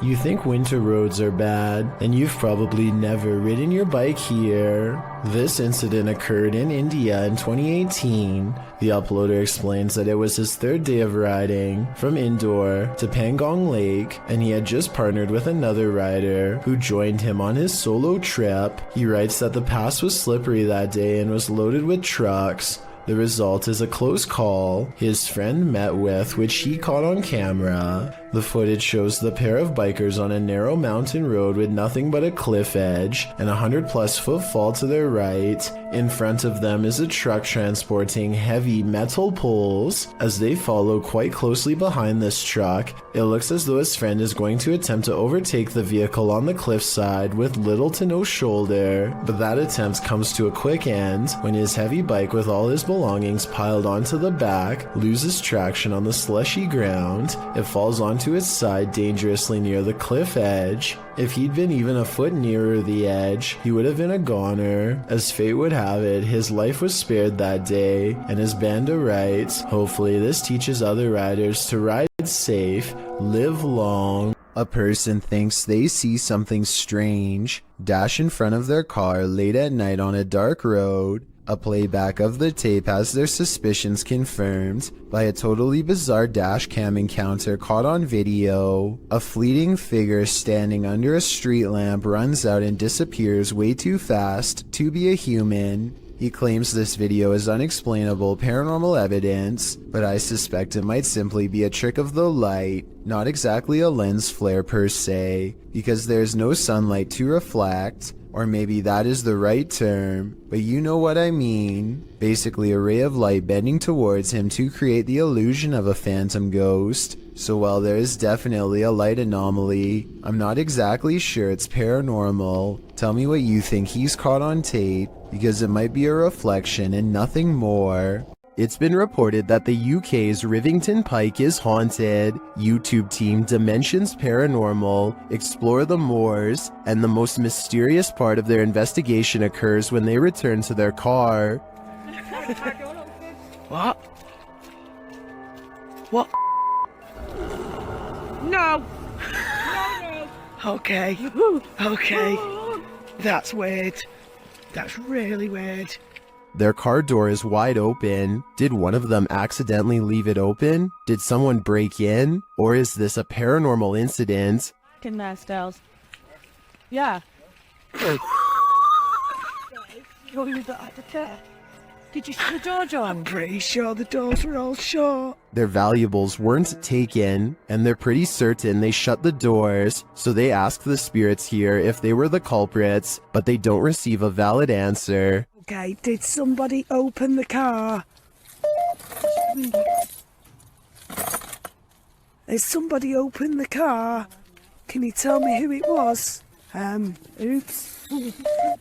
You think winter roads are bad, and you've probably never ridden your bike here. This incident occurred in India in 2018. The uploader explains that it was his third day of riding from Indore to Pangong Lake, and he had just partnered with another rider who joined him on his solo trip. He writes that the pass was slippery that day and was loaded with trucks. The result is a close call his friend met with, which he caught on camera. The footage shows the pair of bikers on a narrow mountain road with nothing but a cliff edge and a 100+ foot fall to their right. In front of them is a truck transporting heavy metal poles. As they follow quite closely behind this truck, it looks as though his friend is going to attempt to overtake the vehicle on the cliffside with little to no shoulder, but that attempt comes to a quick end when his heavy bike with all his belongings piled onto the back loses traction on the slushy ground. It falls onto its side dangerously near the cliff edge. If he'd been even a foot nearer the edge, he would have been a goner. As fate would have it, his life was spared that day, and as Banda writes, hopefully this teaches other riders to ride safe, live long. A person thinks they see something strange dash in front of their car late at night on a dark road. A playback of the tape has their suspicions confirmed by a totally bizarre dash cam encounter caught on video. A fleeting figure standing under a street lamp runs out and disappears way too fast to be a human. He claims this video is unexplainable paranormal evidence, but I suspect it might simply be a trick of the light, not exactly a lens flare per se, because there's no sunlight to reflect. Or maybe that is the right term, but you know what I mean. Basically a ray of light bending towards him to create the illusion of a phantom ghost. So while there is definitely a light anomaly, I'm not exactly sure it's paranormal. Tell me what you think he's caught on tape, because it might be a reflection and nothing more. It's been reported that the UK's Rivington Pike is haunted. YouTube team Dimensions Paranormal explore the moors, and the most mysterious part of their investigation occurs when they return to their car. What? What? No! No! Okay. Okay. That's weird. That's really weird. Their car door is wide open. Did one of them accidentally leave it open? Did someone break in? Or is this a paranormal incident? In there, Styles. Yeah. Did you see the door, John? I'm pretty sure the doors were all shut. Their valuables weren't taken, and they're pretty certain they shut the doors, so they ask the spirits here if they were the culprits, but they don't receive a valid answer. Okay, did somebody open the car? Has somebody opened the car? Can you tell me who it was? Oops.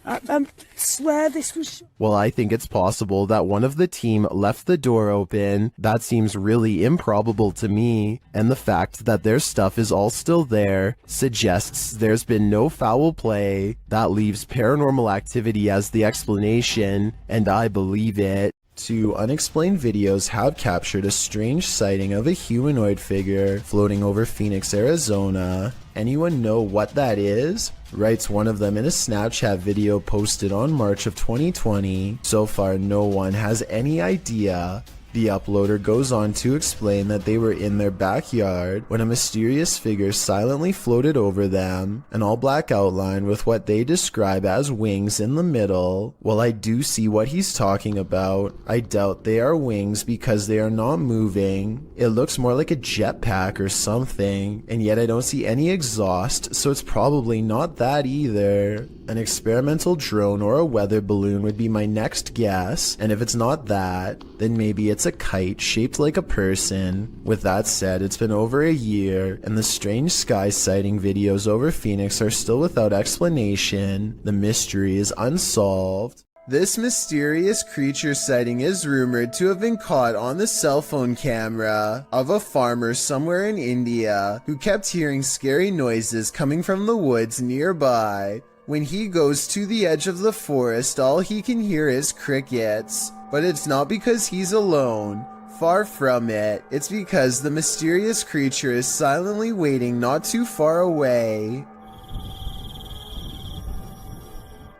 I swear this was... Well, I think it's possible that one of the team left the door open. That seems really improbable to me, and the fact that their stuff is all still there suggests there's been no foul play. That leaves paranormal activity as the explanation, and I believe it. Two unexplained videos have captured a strange sighting of a humanoid figure floating over Phoenix, Arizona. Anyone know what that is? Writes one of them in a Snapchat video posted on March of 2020. So far, no one has any idea. The uploader goes on to explain that they were in their backyard when a mysterious figure silently floated over them, an all-black outline with what they describe as wings in the middle. While I do see what he's talking about, I doubt they are wings because they are not moving. It looks more like a jetpack or something, and yet I don't see any exhaust, so it's probably not that either. An experimental drone or a weather balloon would be my next guess, and if it's not that, then maybe it's a kite shaped like a person. With that said, it's been over a year, and the strange sky sighting videos over Phoenix are still without explanation. The mystery is unsolved. This mysterious creature sighting is rumored to have been caught on the cell phone camera of a farmer somewhere in India who kept hearing scary noises coming from the woods nearby. When he goes to the edge of the forest, all he can hear is crickets. But it's not because he's alone. Far from it. It's because the mysterious creature is silently waiting not too far away.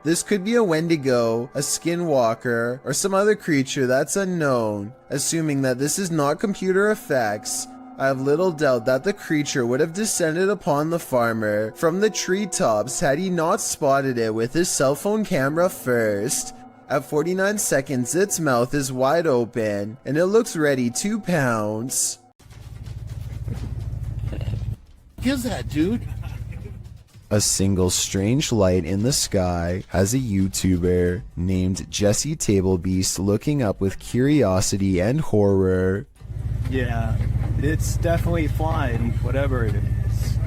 This could be a Wendigo, a skinwalker, or some other creature that's unknown. Assuming that this is not computer effects, I have little doubt that the creature would have descended upon the farmer from the treetops had he not spotted it with his cell phone camera first. At 49 seconds, its mouth is wide open, and it looks ready to pounce. What is that, dude? A single strange light in the sky has a YouTuber named Jesse Tablebeast looking up with curiosity and horror. Yeah, it's definitely flying, whatever it is.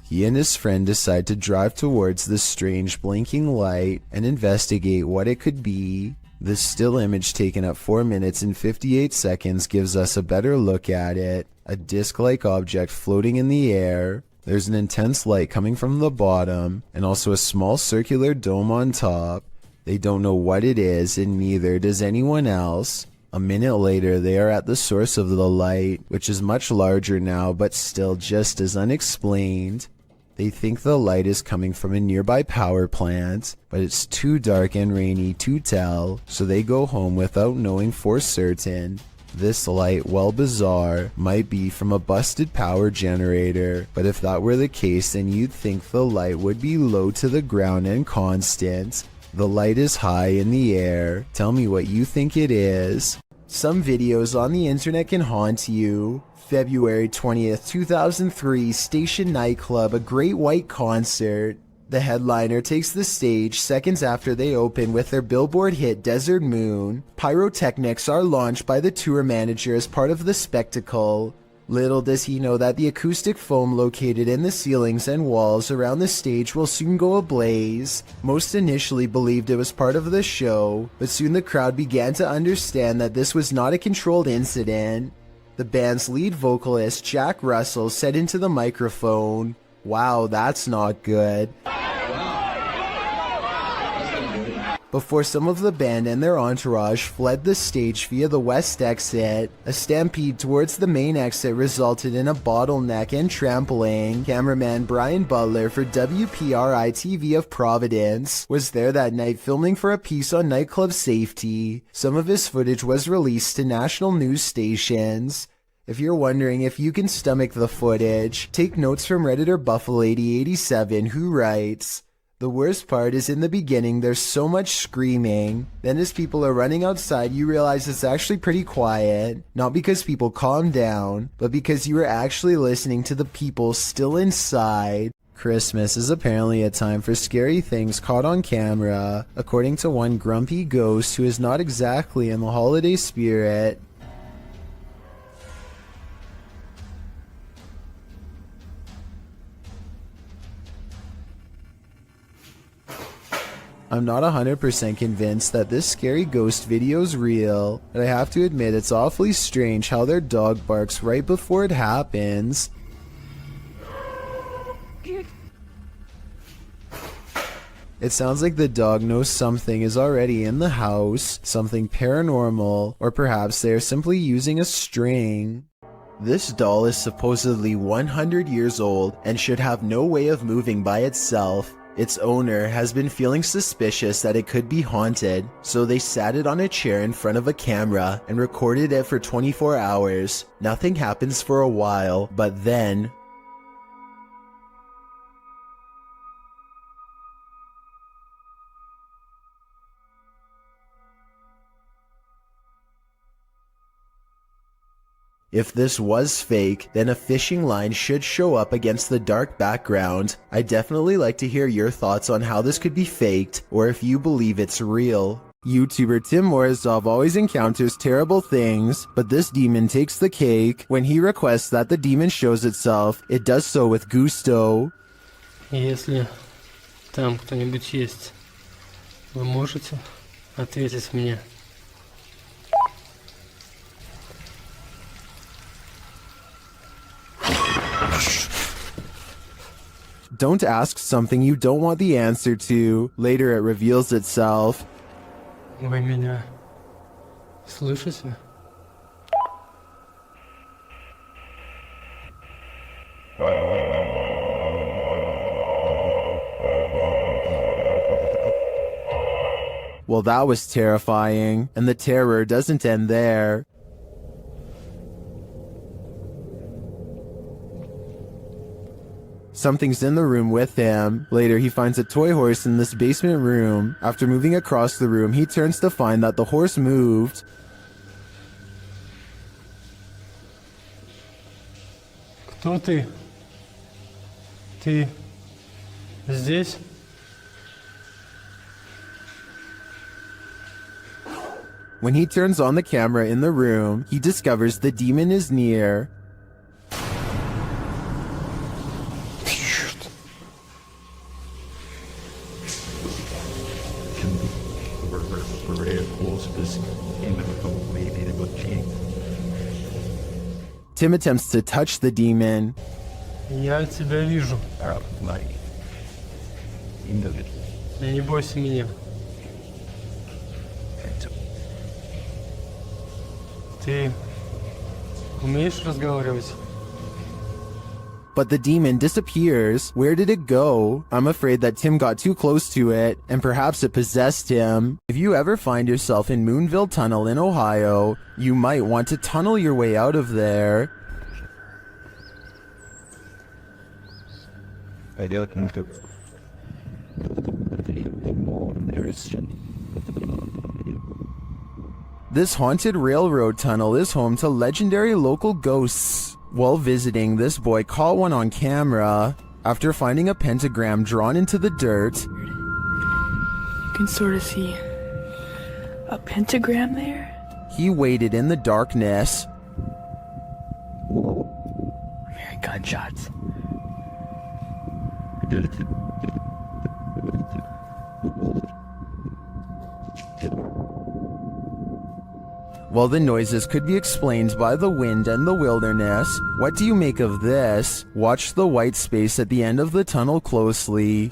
He and his friend decide to drive towards the strange blinking light and investigate what it could be. This still image taken at 4 minutes and 58 seconds gives us a better look at it. A disc-like object floating in the air. There's an intense light coming from the bottom, and also a small circular dome on top. They don't know what it is, and neither does anyone else. A minute later, they are at the source of the light, which is much larger now, but still just as unexplained. They think the light is coming from a nearby power plant, but it's too dark and rainy to tell, so they go home without knowing for certain. This light, while bizarre, might be from a busted power generator, but if that were the case, then you'd think the light would be low to the ground and constant. The light is high in the air. Tell me what you think it is. Some videos on the internet can haunt you. February 20th, 2003, Station Nightclub, a Great White concert. The headliner takes the stage seconds after they open with their Billboard hit Desert Moon. Pyrotechnics are launched by the tour manager as part of the spectacle. Little does he know that the acoustic foam located in the ceilings and walls around the stage will soon go ablaze. Most initially believed it was part of the show, but soon the crowd began to understand that this was not a controlled incident. The band's lead vocalist, Jack Russell, said into the microphone, "Wow, that's not good," before some of the band and their entourage fled the stage via the west exit. A stampede towards the main exit resulted in a bottleneck and trampling. Cameraman Brian Butler for WPRI-TV of Providence was there that night filming for a piece on nightclub safety. Some of his footage was released to national news stations. If you're wondering if you can stomach the footage, take notes from Redditor Buffalo8087 who writes, "The worst part is in the beginning there's so much screaming. Then as people are running outside you realize it's actually pretty quiet. Not because people calm down, but because you are actually listening to the people still inside." Christmas is apparently a time for scary things caught on camera, according to one grumpy ghost who is not exactly in the holiday spirit. I'm not 100% convinced that this scary ghost video's real, but I have to admit it's awfully strange how their dog barks right before it happens. It sounds like the dog knows something is already in the house, something paranormal, or perhaps they are simply using a string. This doll is supposedly 100 years old and should have no way of moving by itself. Its owner has been feeling suspicious that it could be haunted, so they sat it on a chair in front of a camera and recorded it for 24 hours. Nothing happens for a while, but then... If this was fake, then a fishing line should show up against the dark background. I'd definitely like to hear your thoughts on how this could be faked, or if you believe it's real. YouTuber Tim Morozov always encounters terrible things, but this demon takes the cake. When he requests that the demon shows itself, it does so with gusto. Если там кто-нибудь есть, вы можете ответить мне? Don't ask something you don't want the answer to. Later it reveals itself. Вы меня слышите? Well, that was terrifying, and the terror doesn't end there. Something's in the room with him. Later, he finds a toy horse in this basement room. After moving across the room, he turns to find that the horse moved. Кто ты? Ты здесь? When he turns on the camera in the room, he discovers the demon is near. Tim attempts to touch the demon. Я тебя вижу. Не бойся меня. Ты умеешь разговаривать? But the demon disappears. Where did it go? I'm afraid that Tim got too close to it, and perhaps it possessed him. If you ever find yourself in Moonville Tunnel in Ohio, you might want to tunnel your way out of there. This haunted railroad tunnel is home to legendary local ghosts. While visiting, this boy caught one on camera. After finding a pentagram drawn into the dirt, You can sort of see a pentagram there. he waited in the darkness. I'm hearing gunshots. While the noises could be explained by the wind and the wilderness, what do you make of this? Watch the white space at the end of the tunnel closely.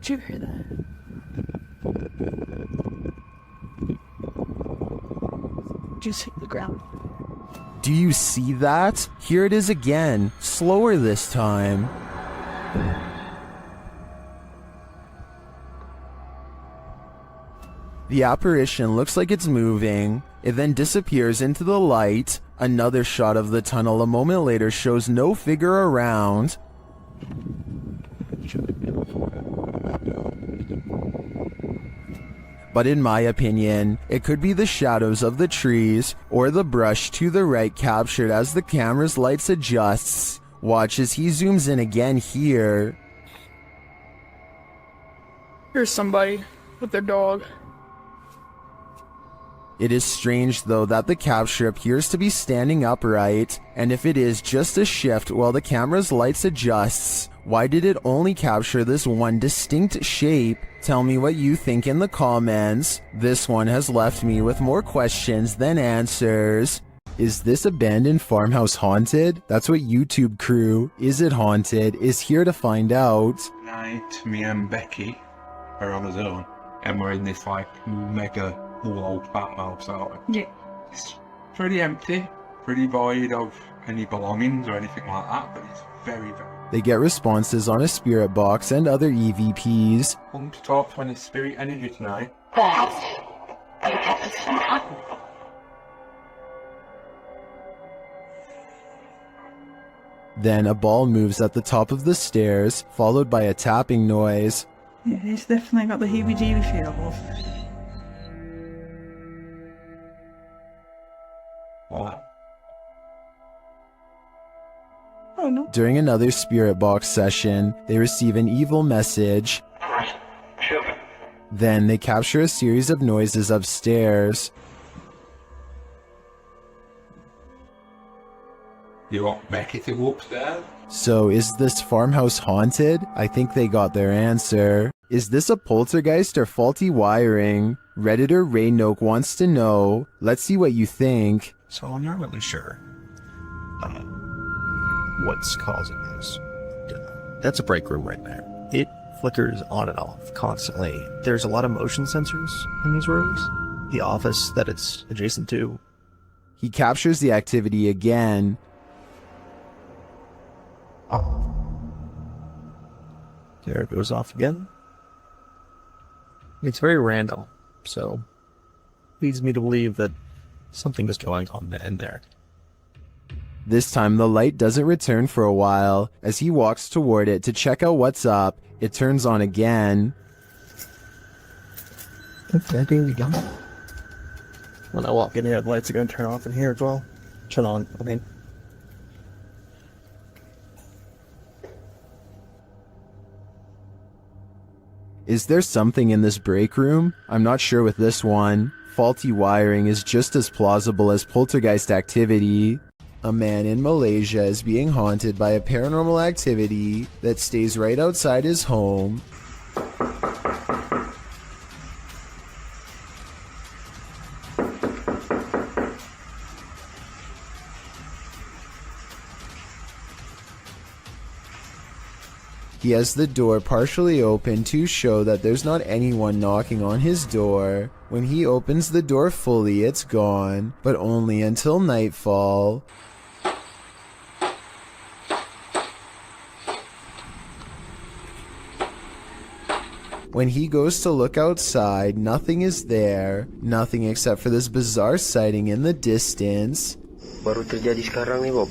Did you hear that? Just hit the ground. Do you see that? Here it is again, slower this time. The apparition looks like it's moving. It then disappears into the light. Another shot of the tunnel a moment later shows no figure around. But in my opinion, it could be the shadows of the trees or the brush to the right captured as the camera's lights adjusts. Watch as he zooms in again here. Here's somebody with their dog. It is strange though that the capture appears to be standing upright, and if it is just a shift while the camera's lights adjusts, why did it only capture this one distinct shape? Tell me what you think in the comments. This one has left me with more questions than answers. Is this abandoned farmhouse haunted? That's what YouTube crew, Is It Haunted, is here to find out. Tonight, me and Becky are on our own, and we're in this like mega old farmhouse, aren't we? Yeah. It's pretty empty, pretty void of any belongings or anything like that, but it's very, very They get responses on a spirit box and other EVPs. fun to talk to any spirit energy tonight. Then a ball moves at the top of the stairs, followed by a tapping noise. Yeah, it's definitely got the heebie-jeebie feels. What? Oh no. During another spirit box session, they receive an evil message. Then they capture a series of noises upstairs. You want Becky to go upstairs? So is this farmhouse haunted? I think they got their answer. Is this a poltergeist or faulty wiring? Redditor Ray Noak wants to know. Let's see what you think. So I'm not really sure what's causing this. That's a break room right there. It flickers on and off constantly. There's a lot of motion sensors in these rooms. The office that it's adjacent to. He captures the activity again. There it goes off again. It's very random, so leads me to believe that something is going on in there. This time the light doesn't return for a while. As he walks toward it to check out what's up, it turns on again. Okay, there we go. When I walk in here, the lights are going to turn off in here as well. Turn on, I mean. Is there something in this break room? I'm not sure with this one. Faulty wiring is just as plausible as poltergeist activity. A man in Malaysia is being haunted by a paranormal activity that stays right outside his home. He has the door partially open to show that there's not anyone knocking on his door. When he opens the door fully, it's gone, but only until nightfall. When he goes to look outside, nothing is there. Nothing except for this bizarre sighting in the distance. Baru terjadi sekarang nih, Bob.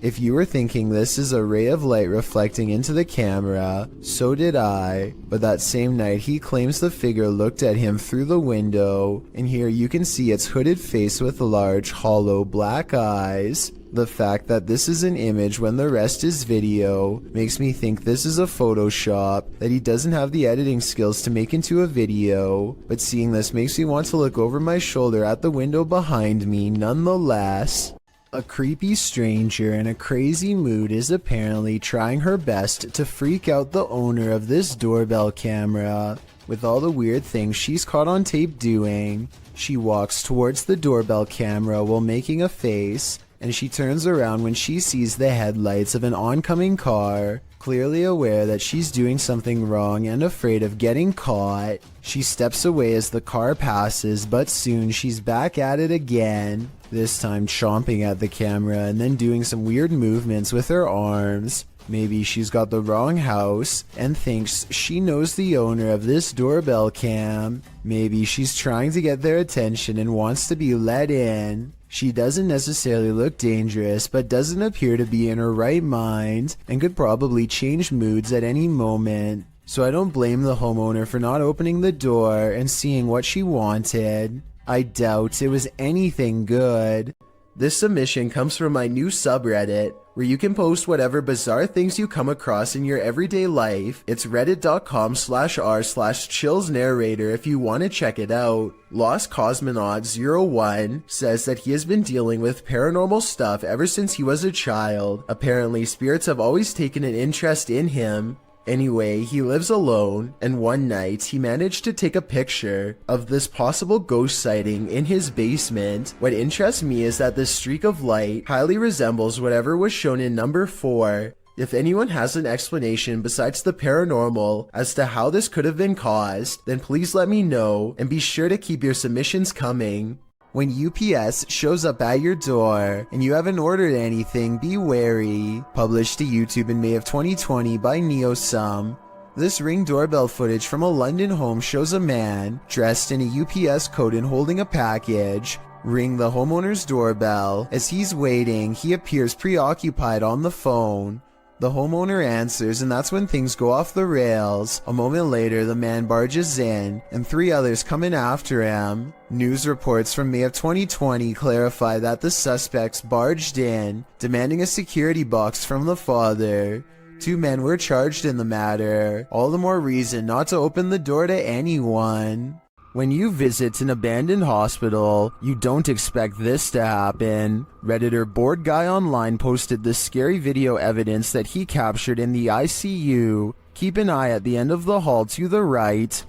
If you were thinking this is a ray of light reflecting into the camera, so did I. But that same night he claims the figure looked at him through the window, and here you can see its hooded face with large, hollow black eyes. The fact that this is an image when the rest is video makes me think this is a Photoshop that he doesn't have the editing skills to make into a video, but seeing this makes me want to look over my shoulder at the window behind me nonetheless. A creepy stranger in a crazy mood is apparently trying her best to freak out the owner of this doorbell camera. With all the weird things she's caught on tape doing, she walks towards the doorbell camera while making a face, and she turns around when she sees the headlights of an oncoming car. Clearly aware that she's doing something wrong and afraid of getting caught, she steps away as the car passes, but soon she's back at it again, this time chomping at the camera and then doing some weird movements with her arms. Maybe she's got the wrong house and thinks she knows the owner of this doorbell cam. Maybe she's trying to get their attention and wants to be let in. She doesn't necessarily look dangerous, but doesn't appear to be in her right mind and could probably change moods at any moment. So I don't blame the homeowner for not opening the door and seeing what she wanted. I doubt it was anything good. This submission comes from my new subreddit, where you can post whatever bizarre things you come across in your everyday life. It's reddit.com/r/chillsnarrator if you want to check it out. Lost Cosmonaut 01 says that he has been dealing with paranormal stuff ever since he was a child. Apparently, spirits have always taken an interest in him. Anyway, he lives alone, and one night he managed to take a picture of this possible ghost sighting in his basement. What interests me is that this streak of light highly resembles whatever was shown in number 4. If anyone has an explanation besides the paranormal as to how this could have been caused, then please let me know, and be sure to keep your submissions coming. When UPS shows up at your door and you haven't ordered anything, be wary. Published to YouTube in May of 2020 by NeoSum. This Ring doorbell footage from a London home shows a man dressed in a UPS coat and holding a package ring the homeowner's doorbell. As he's waiting, he appears preoccupied on the phone. The homeowner answers, and that's when things go off the rails. A moment later, the man barges in, and 3 others come in after him. News reports from May of 2020 clarify that the suspects barged in, demanding a security box from the father. 2 men were charged in the matter. All the more reason not to open the door to anyone. When you visit an abandoned hospital, you don't expect this to happen. Redditor Bored Guy Online posted this scary video evidence that he captured in the ICU. Keep an eye at the end of the hall to the right.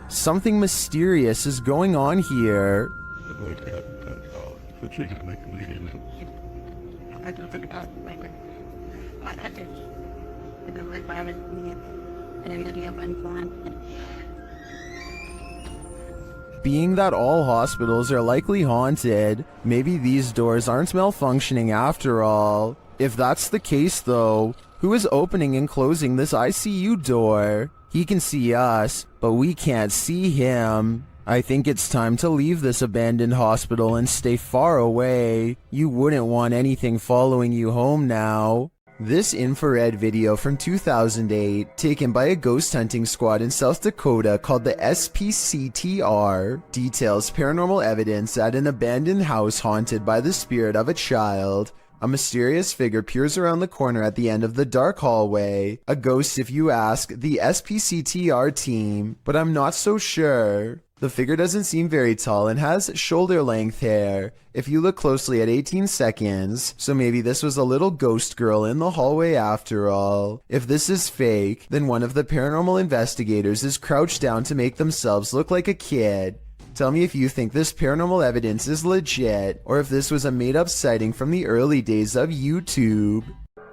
Something mysterious is going on here. Being that all hospitals are likely haunted, maybe these doors aren't malfunctioning after all. If that's the case though, who is opening and closing this ICU door? He can see us, but we can't see him. I think it's time to leave this abandoned hospital and stay far away. You wouldn't want anything following you home now. This infrared video from 2008, taken by a ghost hunting squad in South Dakota called the SPCTR, details paranormal evidence at an abandoned house haunted by the spirit of a child. A mysterious figure peers around the corner at the end of the dark hallway. A ghost if you ask the SPCTR team, but I'm not so sure. The figure doesn't seem very tall and has shoulder-length hair, if you look closely at 18 seconds, so maybe this was a little ghost girl in the hallway after all. If this is fake, then one of the paranormal investigators is crouched down to make themselves look like a kid. Tell me if you think this paranormal evidence is legit, or if this was a made-up sighting from the early days of YouTube.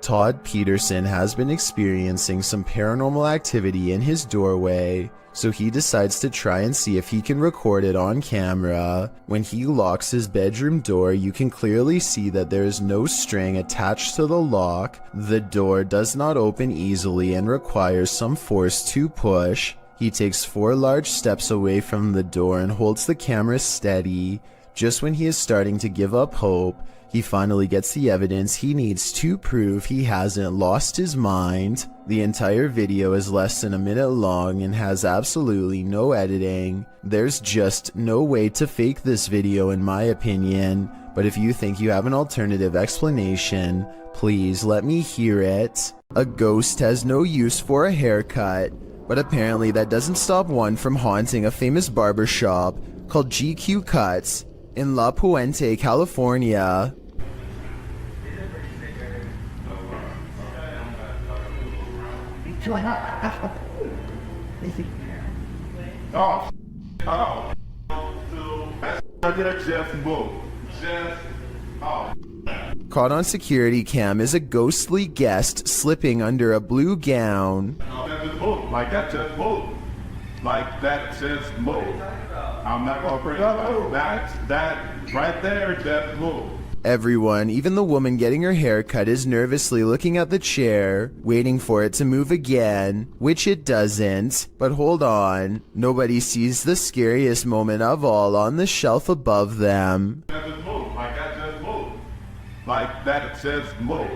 Todd Peterson has been experiencing some paranormal activity in his doorway, so he decides to try and see if he can record it on camera. When he locks his bedroom door, you can clearly see that there is no string attached to the lock. The door does not open easily and requires some force to push. He takes 4 large steps away from the door and holds the camera steady. Just when he is starting to give up hope, he finally gets the evidence he needs to prove he hasn't lost his mind. The entire video is less than a minute long and has absolutely no editing. There's just no way to fake this video in my opinion, but if you think you have an alternative explanation, please let me hear it. A ghost has no use for a haircut, but apparently that doesn't stop one from haunting a famous barber shop called GQ Cuts in La Puente, California. Caught on security cam is a ghostly guest slipping under a blue gown. Like that says move. Like that says move. I'm not gonna bring up that right there, that move. Everyone, even the woman getting her hair cut, is nervously looking at the chair, waiting for it to move again, which it doesn't. But hold on, nobody sees the scariest moment of all on the shelf above them. That says move. Like that says move. Like that says move.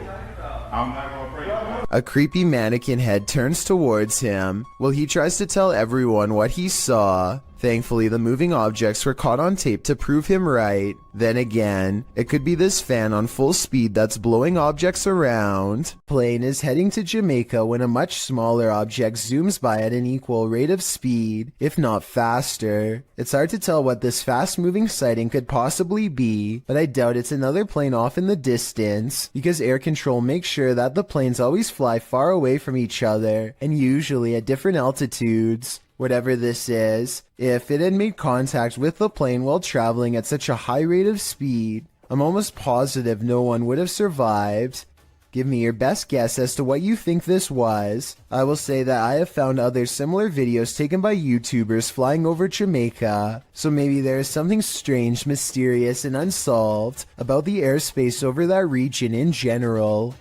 I'm not gonna bring up. A creepy mannequin head turns towards him while he tries to tell everyone what he saw. Thankfully, the moving objects were caught on tape to prove him right. Then again, it could be this fan on full speed that's blowing objects around. Plane is heading to Jamaica when a much smaller object zooms by at an equal rate of speed, if not faster. It's hard to tell what this fast-moving sighting could possibly be, but I doubt it's another plane off in the distance, because air control makes sure that the planes always fly far away from each other, and usually at different altitudes. Whatever this is, if it had made contact with the plane while traveling at such a high rate of speed, I'm almost positive no one would have survived. Give me your best guess as to what you think this was. I will say that I have found other similar videos taken by YouTubers flying over Jamaica, so maybe there is something strange, mysterious, and unsolved about the airspace over that region in general.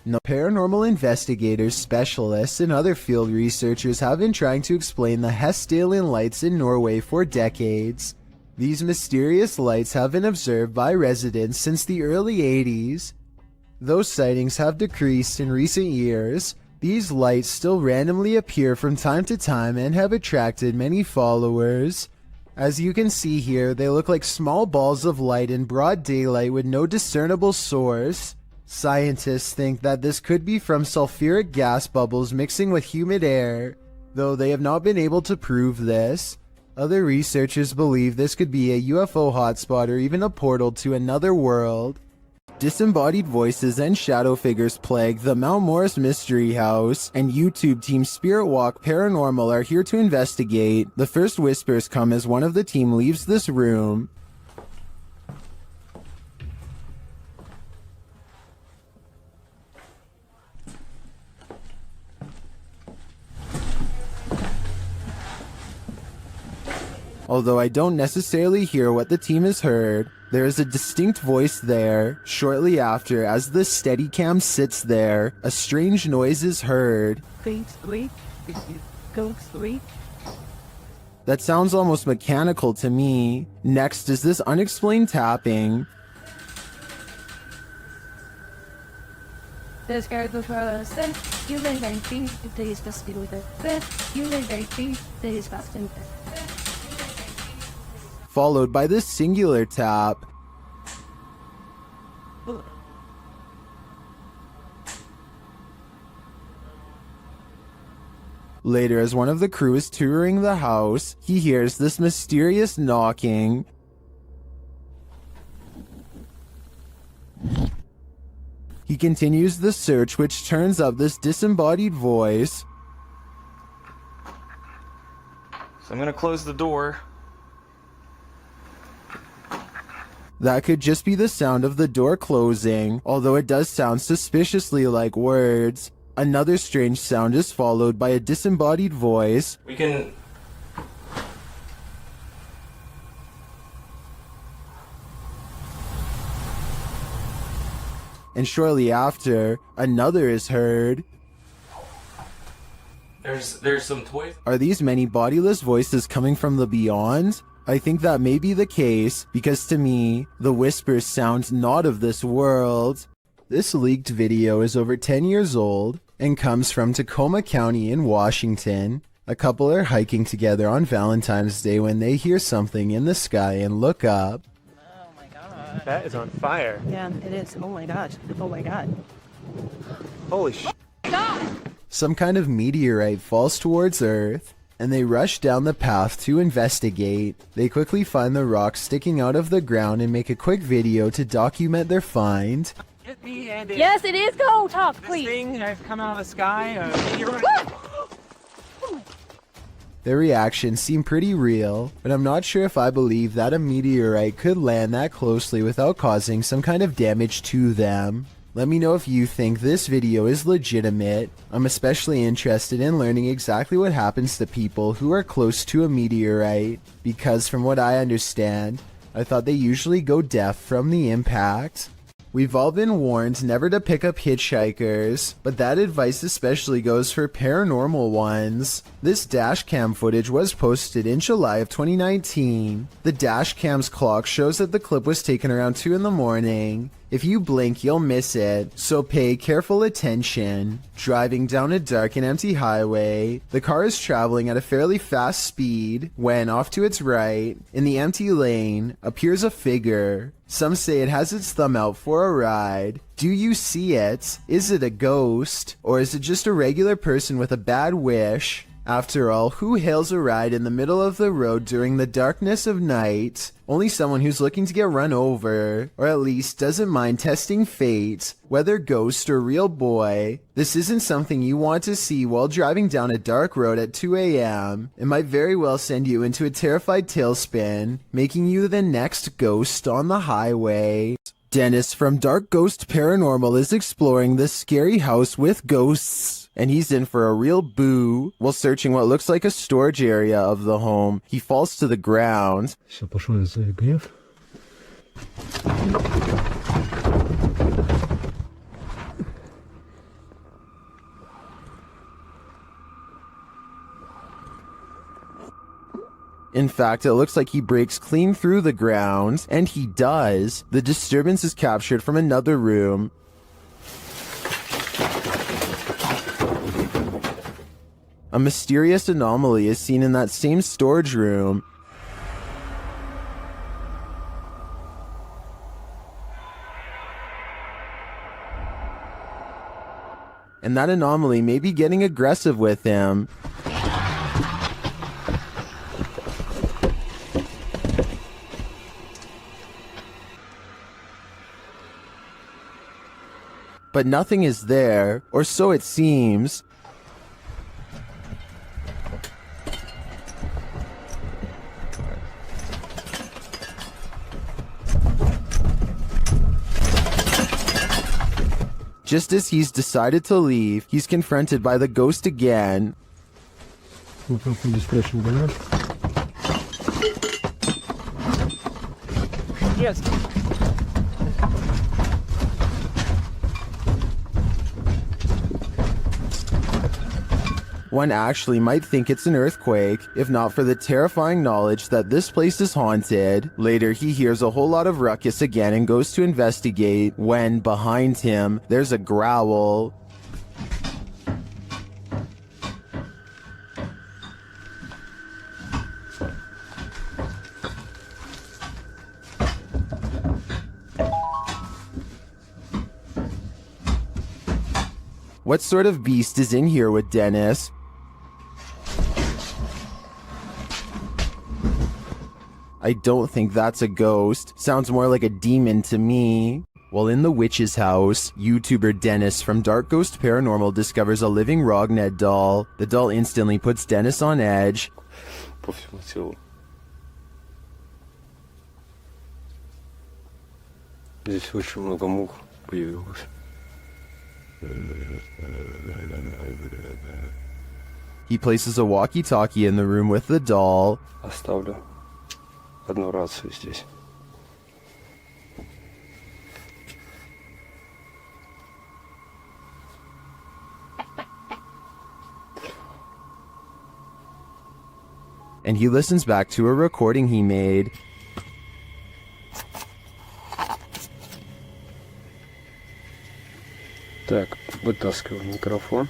No, paranormal investigators, specialists, and other field researchers have been trying to explain the Hessdalen lights in Norway for decades. These mysterious lights have been observed by residents since the early 80s. Though sightings have decreased in recent years, these lights still randomly appear from time to time and have attracted many followers. As you can see here, they look like small balls of light in broad daylight with no discernible source. Scientists think that this could be from sulfuric gas bubbles mixing with humid air, though they have not been able to prove this. Other researchers believe this could be a UFO hotspot or even a portal to another world. Disembodied voices and shadow figures plague the Mount Morris Mystery House, and YouTube team Spirit Walk Paranormal are here to investigate. The first whispers come as one of the team leaves this room. Although I don't necessarily hear what the team has heard, there is a distinct voice there. Shortly after, as the Steadicam sits there, a strange noise is heard. That sounds almost mechanical to me. Next is this unexplained tapping. Followed by this singular tap. Later, as one of the crew is touring the house, he hears this mysterious knocking. He continues the search, which turns up this disembodied voice. So I'm gonna close the door. That could just be the sound of the door closing, although it does sound suspiciously like words. Another strange sound is followed by a disembodied voice. We can... And shortly after, another is heard. There's some toys. Are these many bodiless voices coming from the beyond? I think that may be the case, because to me, the whispers sound not of this world. This leaked video is over 10 years old and comes from Tacoma County in Washington. A couple are hiking together on Valentine's Day when they hear something in the sky and look up. Oh my god. That is on fire. Yeah, it is. Oh my gosh. Oh my god. Holy sh! Some kind of meteorite falls towards Earth, and they rush down the path to investigate. They quickly find the rock sticking out of the ground and make a quick video to document their find. Yes, it is. Go talk, please. This thing has come out of the sky. Their reactions seem pretty real, but I'm not sure if I believe that a meteorite could land that closely without causing some kind of damage to them. Let me know if you think this video is legitimate. I'm especially interested in learning exactly what happens to people who are close to a meteorite, because from what I understand, I thought they usually go deaf from the impact. We've all been warned never to pick up hitchhikers, but that advice especially goes for paranormal ones. This dash cam footage was posted in July of 2019. The dash cam's clock shows that the clip was taken around 2 in the morning. If you blink, you'll miss it, so pay careful attention. Driving down a dark and empty highway, the car is traveling at a fairly fast speed when, off to its right, in the empty lane, appears a figure. Some say it has its thumb out for a ride. Do you see it? Is it a ghost? Or is it just a regular person with a bad wish? After all, who hails a ride in the middle of the road during the darkness of night? Only someone who's looking to get run over, or at least doesn't mind testing fate, whether ghost or real boy. This isn't something you want to see while driving down a dark road at 2 a.m. It might very well send you into a terrified tailspin, making you the next ghost on the highway. Dennis from Dark Ghost Paranormal is exploring this scary house with ghosts, and he's in for a real boo. While searching what looks like a storage area of the home, he falls to the ground. In fact, it looks like he breaks clean through the ground, and he does. The disturbance is captured from another room. A mysterious anomaly is seen in that same storage room. And that anomaly may be getting aggressive with him. But nothing is there, or so it seems. Just as he's decided to leave, he's confronted by the ghost again. Yes. One actually might think it's an earthquake, if not for the terrifying knowledge that this place is haunted. Later, he hears a whole lot of ruckus again and goes to investigate, when, behind him, there's a growl. What sort of beast is in here with Dennis? I don't think that's a ghost. Sounds more like a demon to me. While in the witch's house, YouTuber Dennis from Dark Ghost Paranormal discovers a living Rogned doll. The doll instantly puts Dennis on edge. По всему телу. Здесь очень много мух появилось. He places a walkie-talkie in the room with the doll. Оставлю одну рацию здесь. And he listens back to a recording he made. Так, вытаскиваю микрофон.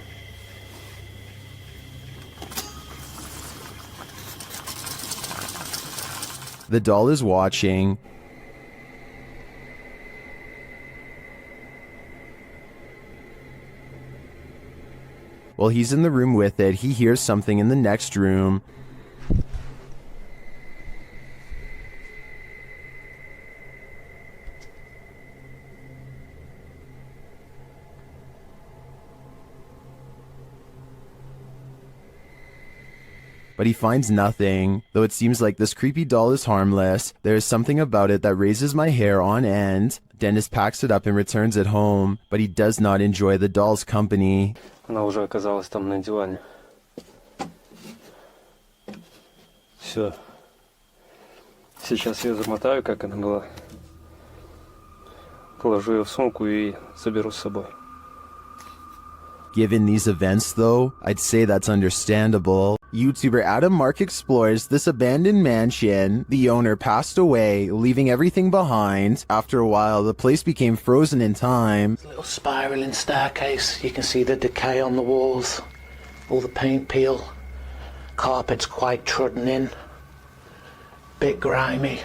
The doll is watching. While he's in the room with it, he hears something in the next room. But he finds nothing. Though it seems like this creepy doll is harmless, there is something about it that raises my hair on end. Dennis packs it up and returns it home, but he does not enjoy the doll's company. Она уже оказалась там на диване. Все. Сейчас ее замотаю, как она была. Положу ее в сумку и заберу с собой. Given these events, though, I'd say that's understandable. YouTuber Adam Mark explores this abandoned mansion. The owner passed away, leaving everything behind. After a while, the place became frozen in time. Little spiraling staircase. You can see the decay on the walls. All the paint peel. Carpet's quite trodden in. Bit grimy.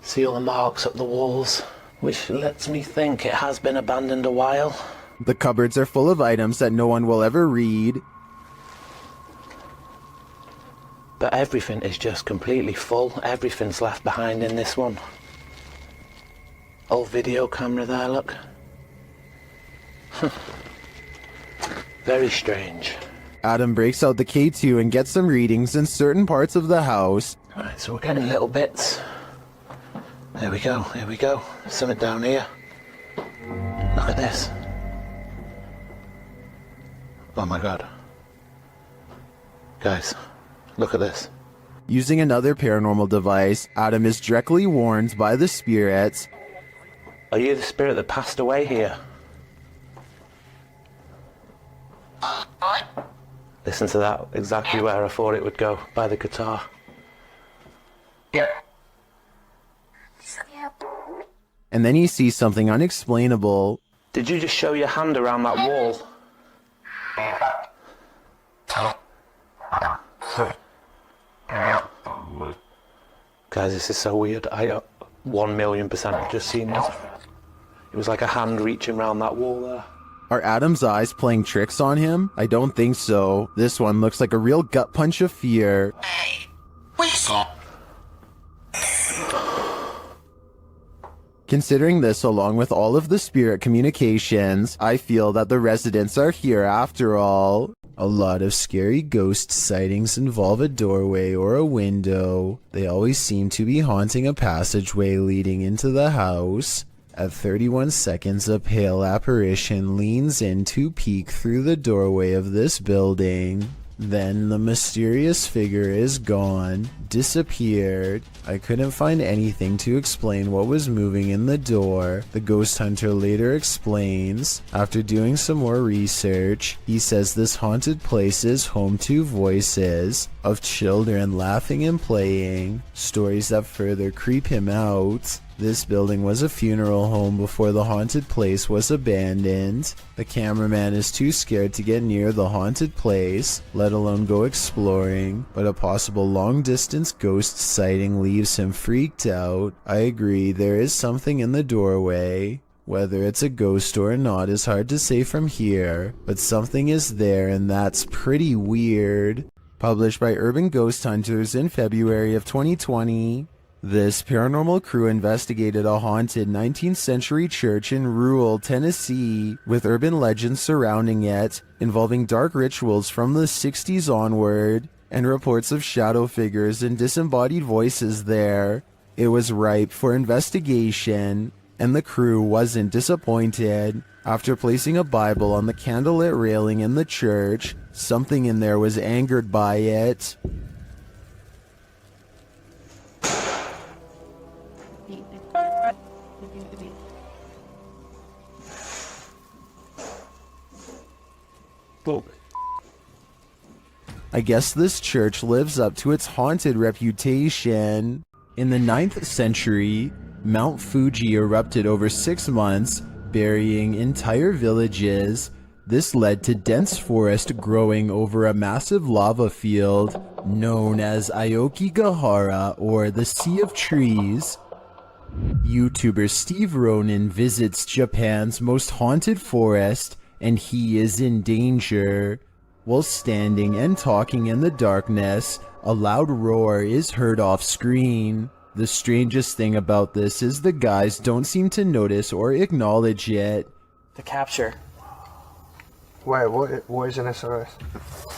See all the marks up the walls, which lets me think it has been abandoned a while. The cupboards are full of items that no one will ever read. But everything is just completely full. Everything's left behind in this one. Old video camera there, look. Very strange. Adam breaks out the K2 and gets some readings in certain parts of the house. Right, so we're getting little bits. There we go, here we go. Something down here. Look at this. Oh my god. Guys, look at this. Using another paranormal device, Adam is directly warned by the spirits. Are you the spirit that passed away here? Listen to that, exactly where I thought it would go, by the guitar. Yep. And then he sees something unexplainable. Did you just show your hand around that wall? Guys, this is so weird. I 1,000,000% have just seen it. It was like a hand reaching around that wall there. Are Adam's eyes playing tricks on him? I don't think so. This one looks like a real gut punch of fear. Considering this along with all of the spirit communications, I feel that the residents are here after all. A lot of scary ghost sightings involve a doorway or a window. They always seem to be haunting a passageway leading into the house. At 31 seconds, a pale apparition leans in to peek through the doorway of this building. Then the mysterious figure is gone, disappeared. I couldn't find anything to explain what was moving in the door. The ghost hunter later explains, after doing some more research, he says this haunted place is home to voices of children laughing and playing, stories that further creep him out. This building was a funeral home before the haunted place was abandoned. The cameraman is too scared to get near the haunted place, let alone go exploring, but a possible long-distance ghost sighting leaves him freaked out. I agree, there is something in the doorway. Whether it's a ghost or not is hard to say from here, but something is there and that's pretty weird. Published by Urban Ghost Hunters in February of 2020. This paranormal crew investigated a haunted 19th century church in rural Tennessee with urban legends surrounding it, involving dark rituals from the 60s onward, and reports of shadow figures and disembodied voices there. It was ripe for investigation, and the crew wasn't disappointed. After placing a Bible on the candlelit railing in the church, something in there was angered by it. I guess this church lives up to its haunted reputation. In the 9th century, Mount Fuji erupted over 6 months, burying entire villages. This led to dense forest growing over a massive lava field known as Aokigahara, or the Sea of Trees. YouTuber Steve Ronan visits Japan's most haunted forest, and he is in danger. While standing and talking in the darkness, a loud roar is heard off screen. The strangest thing about this is the guys don't seem to notice or acknowledge it. The capture. Wait, what is an SOS?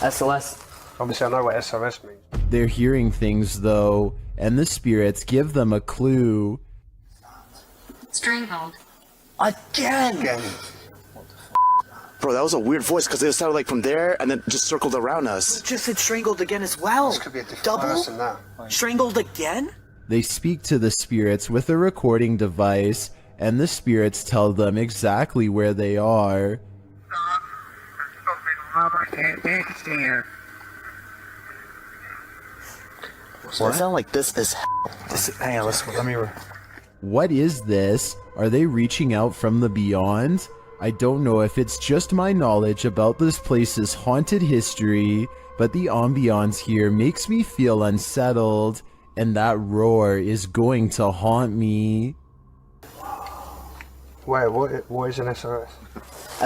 SOS. Obviously I know what SOS means. They're hearing things though, and the spirits give them a clue. Strangled. Again! Bro, that was a weird voice because it sounded like from there and then just circled around us. It just said strangled again as well. This could be a different Double? person now. Strangled again? They speak to the spirits with a recording device, and the spirits tell them exactly where they are. What? It sound like this is hang on, let me... What is this? Are they reaching out from the beyond? I don't know if it's just my knowledge about this place's haunted history, but the ambiance here makes me feel unsettled, and that roar is going to haunt me. Wait, what is an SOS?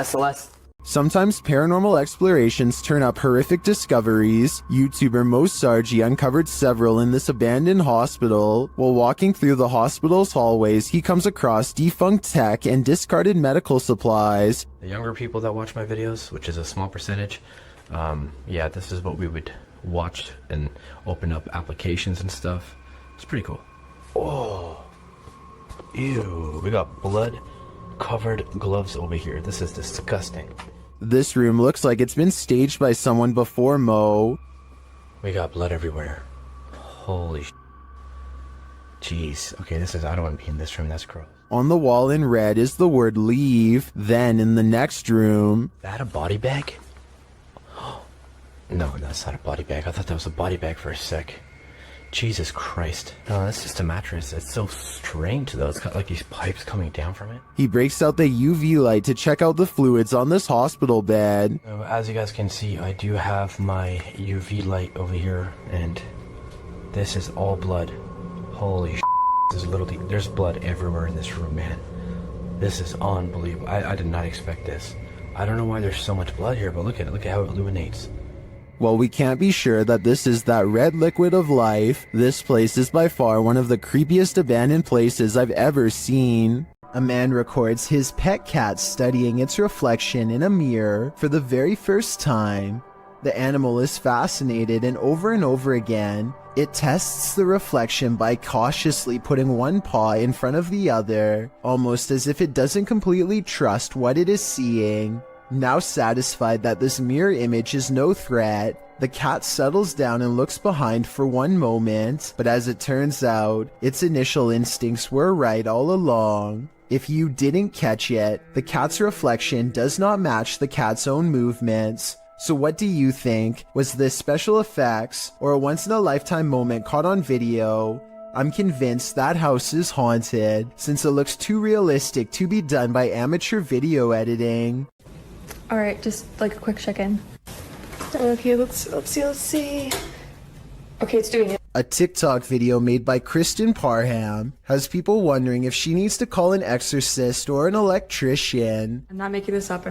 SOS. Sometimes paranormal explorations turn up horrific discoveries. YouTuber Mosargi uncovered several in this abandoned hospital. While walking through the hospital's hallways, he comes across defunct tech and discarded medical supplies. The younger people that watch my videos, which is a small percentage, yeah, this is what we would watch and open up applications and stuff. It's pretty cool. Oh, ew, we got blood covered gloves over here. This is disgusting. This room looks like it's been staged by someone before Mo. We got blood everywhere. Holy sh**. Jeez. Okay, I don't want to be in this room. That's gross. On the wall in red is the word leave. Then in the next room... Is that a body bag? No, that's not a body bag. I thought that was a body bag for a sec. Jesus Christ. No, that's just a mattress. It's so strange though. It's got like these pipes coming down from it. He breaks out the UV light to check out the fluids on this hospital bed. So, as you guys can see, I do have my UV light over here, and this is all blood. Holy sh**. There's blood everywhere in this room, man. This is unbelievable. I did not expect this. I don't know why there's so much blood here, but look at it. Look at how it illuminates. While we can't be sure that this is that red liquid of life, this place is by far one of the creepiest abandoned places I've ever seen. A man records his pet cat studying its reflection in a mirror for the very first time. The animal is fascinated, and over again, it tests the reflection by cautiously putting one paw in front of the other, almost as if it doesn't completely trust what it is seeing. Now satisfied that this mirror image is no threat, the cat settles down and looks behind for one moment, but as it turns out, its initial instincts were right all along. If you didn't catch it, the cat's reflection does not match the cat's own movements. So what do you think? Was this special effects or a once-in-a-lifetime moment caught on video? I'm convinced that house is haunted, since it looks too realistic to be done by amateur video editing. Alright, just like a quick check-in. Okay, let's see. Okay, it's doing it. A TikTok video made by Kristen Parham has people wondering if she needs to call an exorcist or an electrician. I'm not making this up.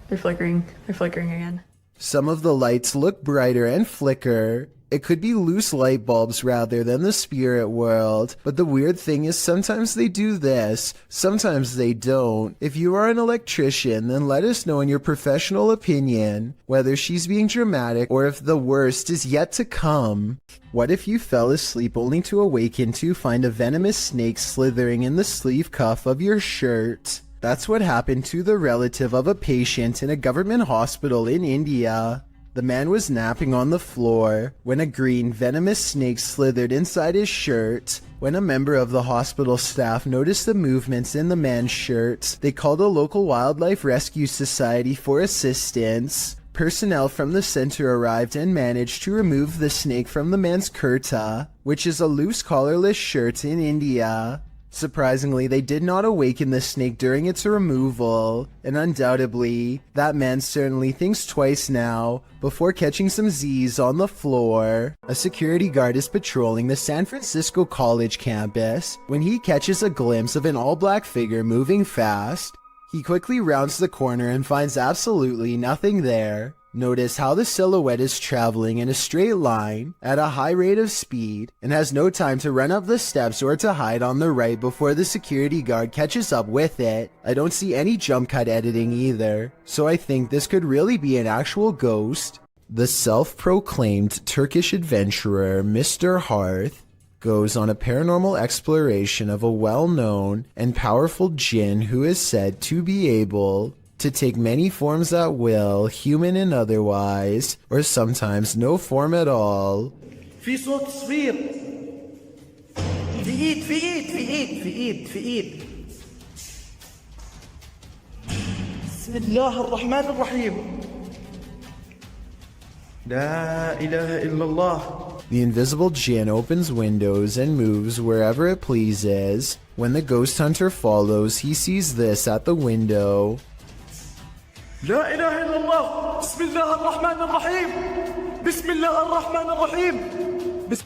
They're flickering again. Some of the lights look brighter and flicker. It could be loose light bulbs rather than the spirit world, but the weird thing is sometimes they do this, sometimes they don't. If you are an electrician, then let us know in your professional opinion whether she's being dramatic or if the worst is yet to come. What if you fell asleep only to awaken to find a venomous snake slithering in the sleeve cuff of your shirt? That's what happened to the relative of a patient in a government hospital in India. The man was napping on the floor when a green venomous snake slithered inside his shirt. When a member of the hospital staff noticed the movements in the man's shirt, they called a local wildlife rescue society for assistance. Personnel from the center arrived and managed to remove the snake from the man's kurta, which is a loose collarless shirt in India. Surprisingly, they did not awaken the snake during its removal, and undoubtedly, that man certainly thinks twice now before catching some Z's on the floor. A security guard is patrolling the San Francisco College campus when he catches a glimpse of an all-black figure moving fast. He quickly rounds the corner and finds absolutely nothing there. Notice how the silhouette is traveling in a straight line at a high rate of speed and has no time to run up the steps or to hide on the right before the security guard catches up with it. I don't see any jump cut editing either, so I think this could really be an actual ghost. The self-proclaimed Turkish adventurer Mr. Hearth goes on a paranormal exploration of a well-known and powerful jinn who is said to be able to take many forms at will, human and otherwise, or sometimes no form at all. في صوت صفير. في ايد. بسم الله الرحمن الرحيم. لا إله إلا الله. The invisible jinn opens windows and moves wherever it pleases. When the ghost hunter follows, he sees this at the window. لا إله إلا الله. بسم الله الرحمن الرحيم. بسم الله الرحمن الرحيم.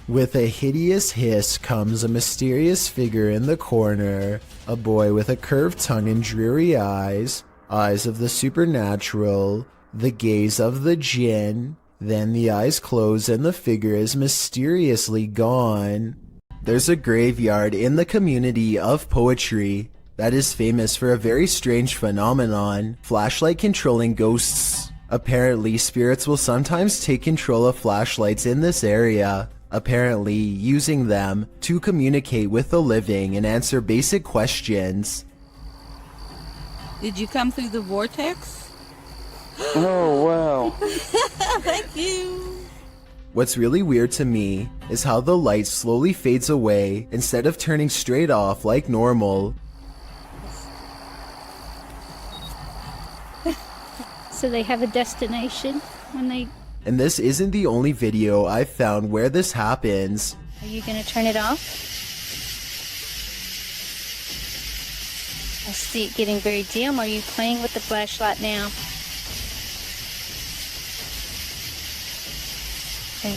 With a hideous hiss comes a mysterious figure in the corner, a boy with a curved tongue and dreary eyes, eyes of the supernatural, the gaze of the jinn. Then the eyes close and the figure is mysteriously gone. There's a graveyard in the community of poetry that is famous for a very strange phenomenon, flashlight controlling ghosts. Apparently, spirits will sometimes take control of flashlights in this area, apparently using them to communicate with the living and answer basic questions. Did you come through the vortex? Oh, wow. Thank you. What's really weird to me is how the light slowly fades away instead of turning straight off like normal. So they have a destination when they... And this isn't the only video I've found where this happens. Are you gonna turn it off? I see it getting very dim. Are you playing with the flashlight now? Okay.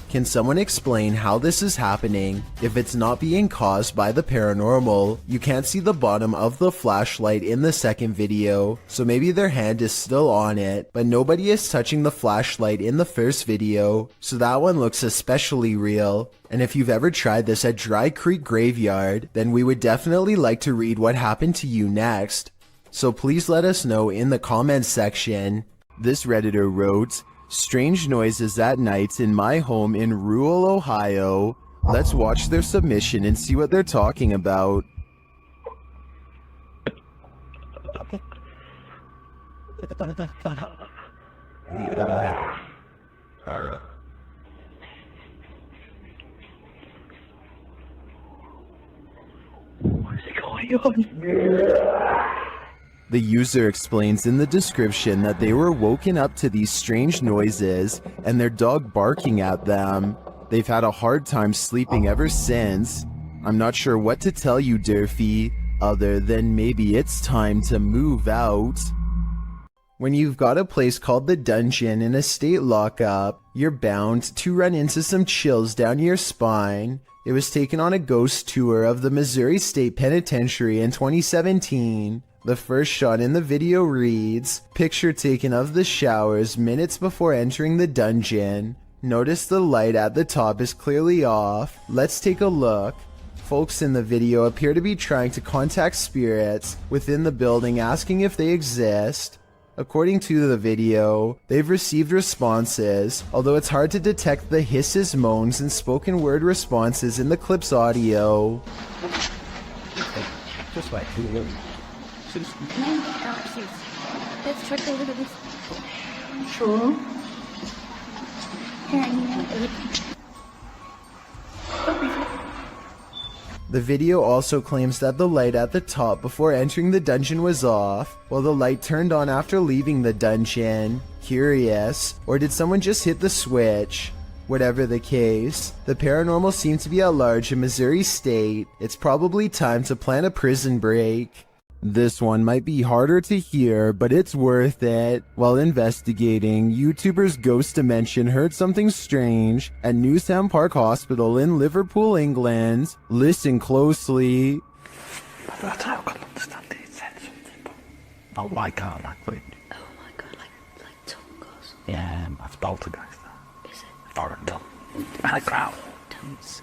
Can someone explain how this is happening? If it's not being caused by the paranormal, you can't see the bottom of the flashlight in the second video, so maybe their hand is still on it, but nobody is touching the flashlight in the first video, so that one looks especially real. And if you've ever tried this at Dry Creek Graveyard, then we would definitely like to read what happened to you next. So please let us know in the comments section. This Redditor wrote, "Strange noises at night in my home in rural Ohio." Let's watch their submission and see what they're talking about. The user explains in the description that they were woken up to these strange noises and their dog barking at them. They've had a hard time sleeping ever since. I'm not sure what to tell you, Durfee, other than maybe it's time to move out. When you've got a place called the Dungeon in a state lockup, you're bound to run into some chills down your spine. It was taken on a ghost tour of the Missouri State Penitentiary in 2017. The first shot in the video reads, "Picture taken of the showers minutes before entering the dungeon. Notice the light at the top is clearly off. Let's take a look." Folks in the video appear to be trying to contact spirits within the building, asking if they exist. According to the video, they've received responses, although it's hard to detect the hisses, moans, and spoken word responses in the clip's audio. Just like Let's check a little bit. Sure. The video also claims that the light at the top before entering the dungeon was off, while the light turned on after leaving the dungeon. Curious, or did someone just hit the switch? Whatever the case, the paranormal seems to be at large in Missouri State. It's probably time to plan a prison break. This one might be harder to hear, but it's worth it. While investigating, YouTubers Ghost Dimension heard something strange at Newsham Park Hospital in Liverpool, England. Listen closely. Oh my god, like what? Oh my god, like tongues. Yeah, that's poltergeist. Is it? Foreign tongue. And a crowd. Tongues.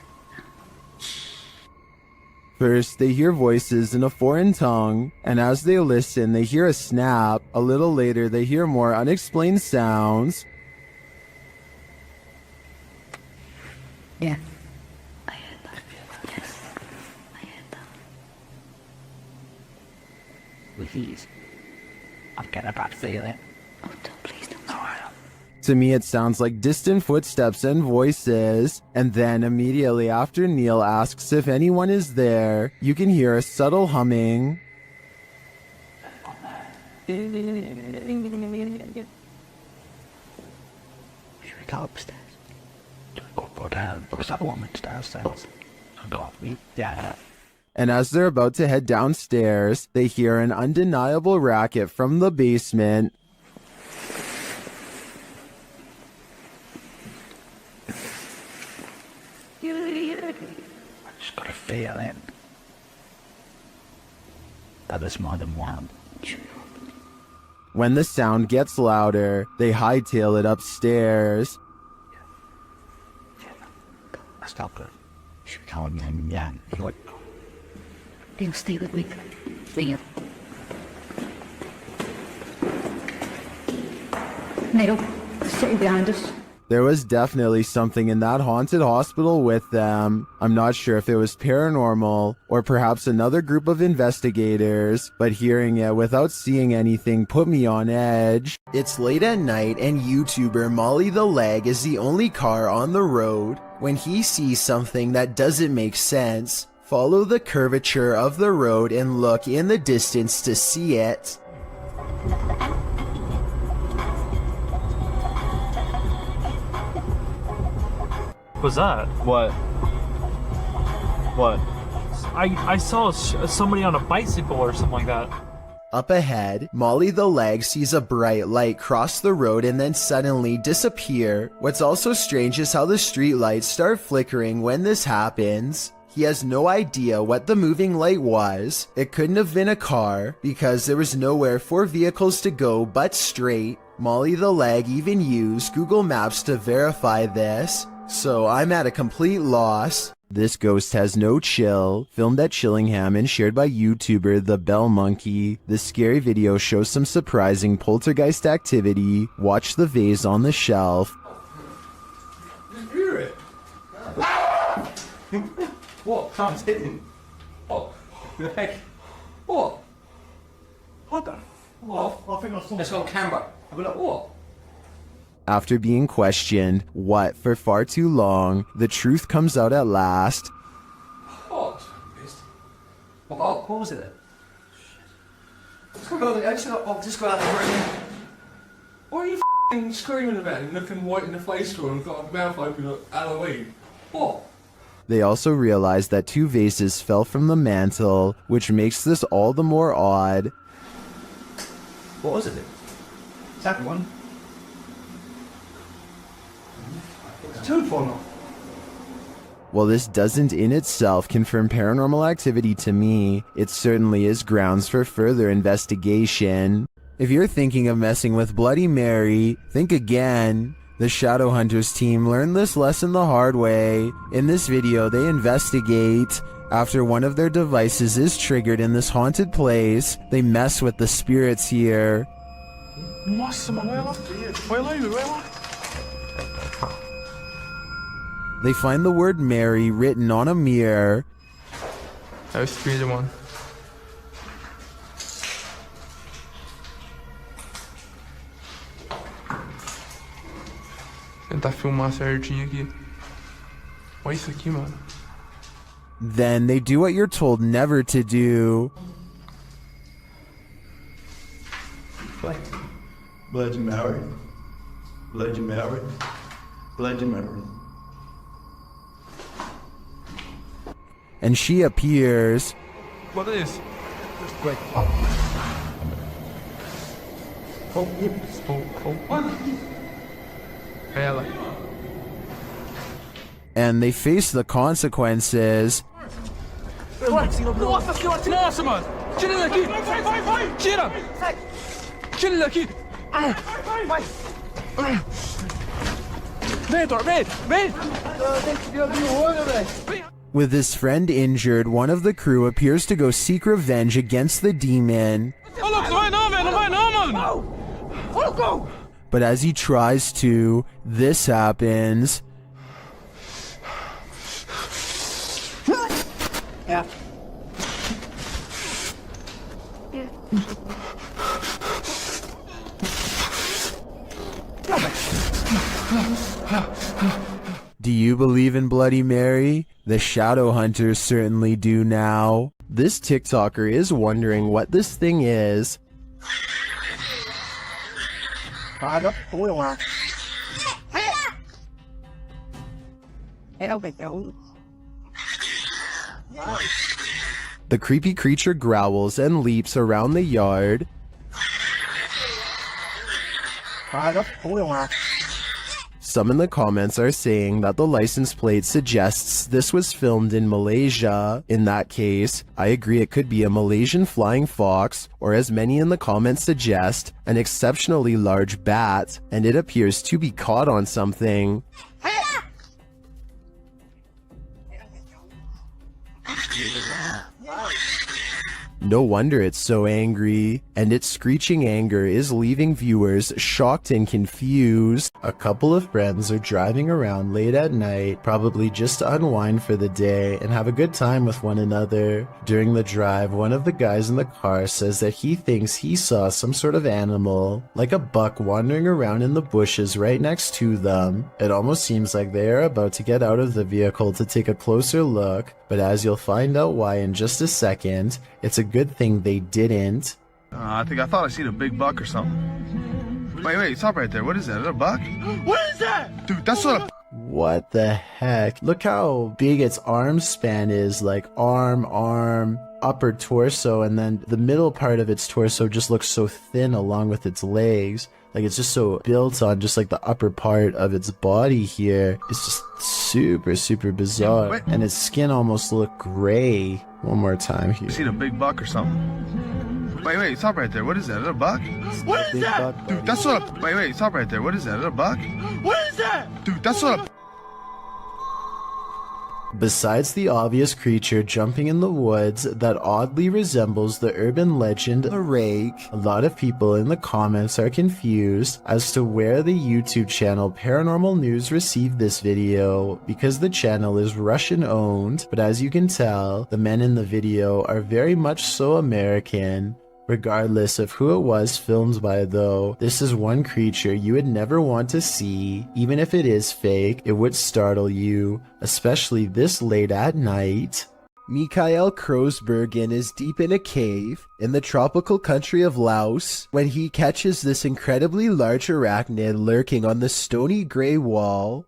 First, they hear voices in a foreign tongue, and as they listen, they hear a snap. A little later, they hear more unexplained sounds. Yeah. I heard that. Yes. I heard that. With these, I've got a bad feeling. Oh, don't, please don't. No, I don't. To me, it sounds like distant footsteps and voices, and then immediately after Neil asks if anyone is there, you can hear a subtle humming. Should we go upstairs? Do we go down? Because that woman's downstairs. I'll go up. Yeah. And as they're about to head downstairs, they hear an undeniable racket from the basement. I just got a feeling that there's more than one. When the sound gets louder, they hightail it upstairs. That's not good. Should we call him? Yeah. They'll stay with me. See you. Neil, stay behind us. There was definitely something in that haunted hospital with them. I'm not sure if it was paranormal or perhaps another group of investigators, but hearing it without seeing anything put me on edge. It's late at night and YouTuber Molly the Leg is the only car on the road. When he sees something that doesn't make sense, follow the curvature of the road and look in the distance to see it. Was that? What? I saw somebody on a bicycle or something like that. Up ahead, Molly the Leg sees a bright light cross the road and then suddenly disappear. What's also strange is how the street lights start flickering when this happens. He has no idea what the moving light was. It couldn't have been a car because there was nowhere for vehicles to go but straight. Molly the Leg even used Google Maps to verify this. So I'm at a complete loss. This ghost has no chill. Filmed at Chillingham and shared by YouTuber The Bell Monkey. This scary video shows some surprising poltergeist activity. Watch the vase on the shelf. Hear it. What? Someone's hitting. What? The heck? What? What the What? I think I saw. It's on camera. I'll be like, what? After being questioned, for far too long, the truth comes out at last. What? What was it then? I've just got out of the room. What are you f***ing screaming about and looking white in the face for and got a mouth open like Halloween? What? They also realize that 2 vases fell from the mantle, which makes this all the more odd. What was it? Second one. It's 2 falling off. While this doesn't in itself confirm paranormal activity to me, it certainly is grounds for further investigation. If you're thinking of messing with Bloody Mary, think again. The Shadowhunters team learned this lesson the hard way. In this video, they investigate. After one of their devices is triggered in this haunted place, they mess with the spirits here. They find the word Mary written on a mirror. Jag sprider man. Tentar filmar certinho aqui. Olha isso aqui, mano. Then they do what you're told never to do. Bloody Mary. Bloody Mary. Bloody Mary. And she appears. What is? Wait. Ela. And they face the consequences. Nossa senhora, nossa, mano! Tira ele daqui! Vai! Tira! Tira ele daqui! Vai! Vem, Thor, vem! Vem! Tem que abrir o olho, velho! With his friend injured, one of the crew appears to go seek revenge against the demon. But as he tries to, this happens. Yeah. Do you believe in Bloody Mary? The Shadowhunters certainly do now. This TikToker is wondering what this thing is. The creepy creature growls and leaps around the yard. Some in the comments are saying that the license plate suggests this was filmed in Malaysia. In that case, I agree it could be a Malaysian flying fox, or as many in the comments suggest, an exceptionally large bat, and it appears to be caught on something. No wonder it's so angry, and its screeching anger is leaving viewers shocked and confused. A couple of friends are driving around late at night, probably just to unwind for the day and have a good time with one another. During the drive, one of the guys in the car says that he thinks he saw some sort of animal, like a buck wandering around in the bushes right next to them. It almost seems like they are about to get out of the vehicle to take a closer look, but as you'll find out why in just a second, it's a good thing they didn't. I thought I seen a big buck or something. Wait, stop right there. What is that? Is that a buck? What is that? Dude, that's not a... What the heck? Look how big its arm span is, like arm, upper torso, and then the middle part of its torso just looks so thin along with its legs. Like it's just so built on just like the upper part of its body here. It's just super, super bizarre. Wait. And its skin almost look gray. One more time here. I seen a big buck or something. Wait, stop right there. What is that? Is that a buck? What is Big that? buck, Dude, that's not a... Wait, stop right there. What is that? Is that a buck? What is that? Dude, that's not a... Besides the obvious creature jumping in the woods that oddly resembles the urban legend the rake, a lot of people in the comments are confused as to where the YouTube channel Paranormal News received this video, because the channel is Russian owned, but as you can tell, the men in the video are very much so American. Regardless of who it was filmed by though, this is one creature you would never want to see. Even if it is fake, it would startle you, especially this late at night. Mikael Krogsbergen is deep in a cave in the tropical country of Laos when he catches this incredibly large arachnid lurking on the stony gray wall.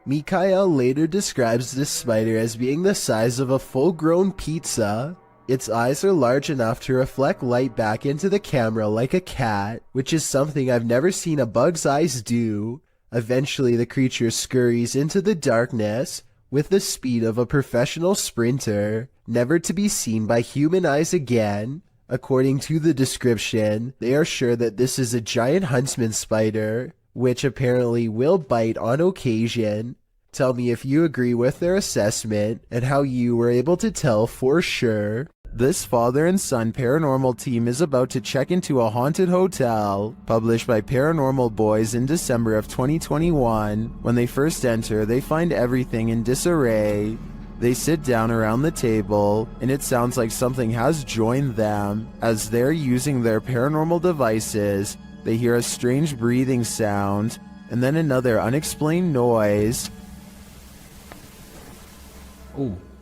Mikael later describes this spider as being the size of a full-grown pizza. Its eyes are large enough to reflect light back into the camera like a cat, which is something I've never seen a bug's eyes do. Eventually, the creature scurries into the darkness with the speed of a professional sprinter, never to be seen by human eyes again. According to the description, they are sure that this is a giant huntsman spider, which apparently will bite on occasion. Tell me if you agree with their assessment and how you were able to tell for sure. This father and son paranormal team is about to check into a haunted hotel, published by Paranormal Boys in December of 2021. When they first enter, they find everything in disarray. They sit down around the table, and it sounds like something has joined them. As they're using their paranormal devices, they hear a strange breathing sound, and then another unexplained noise.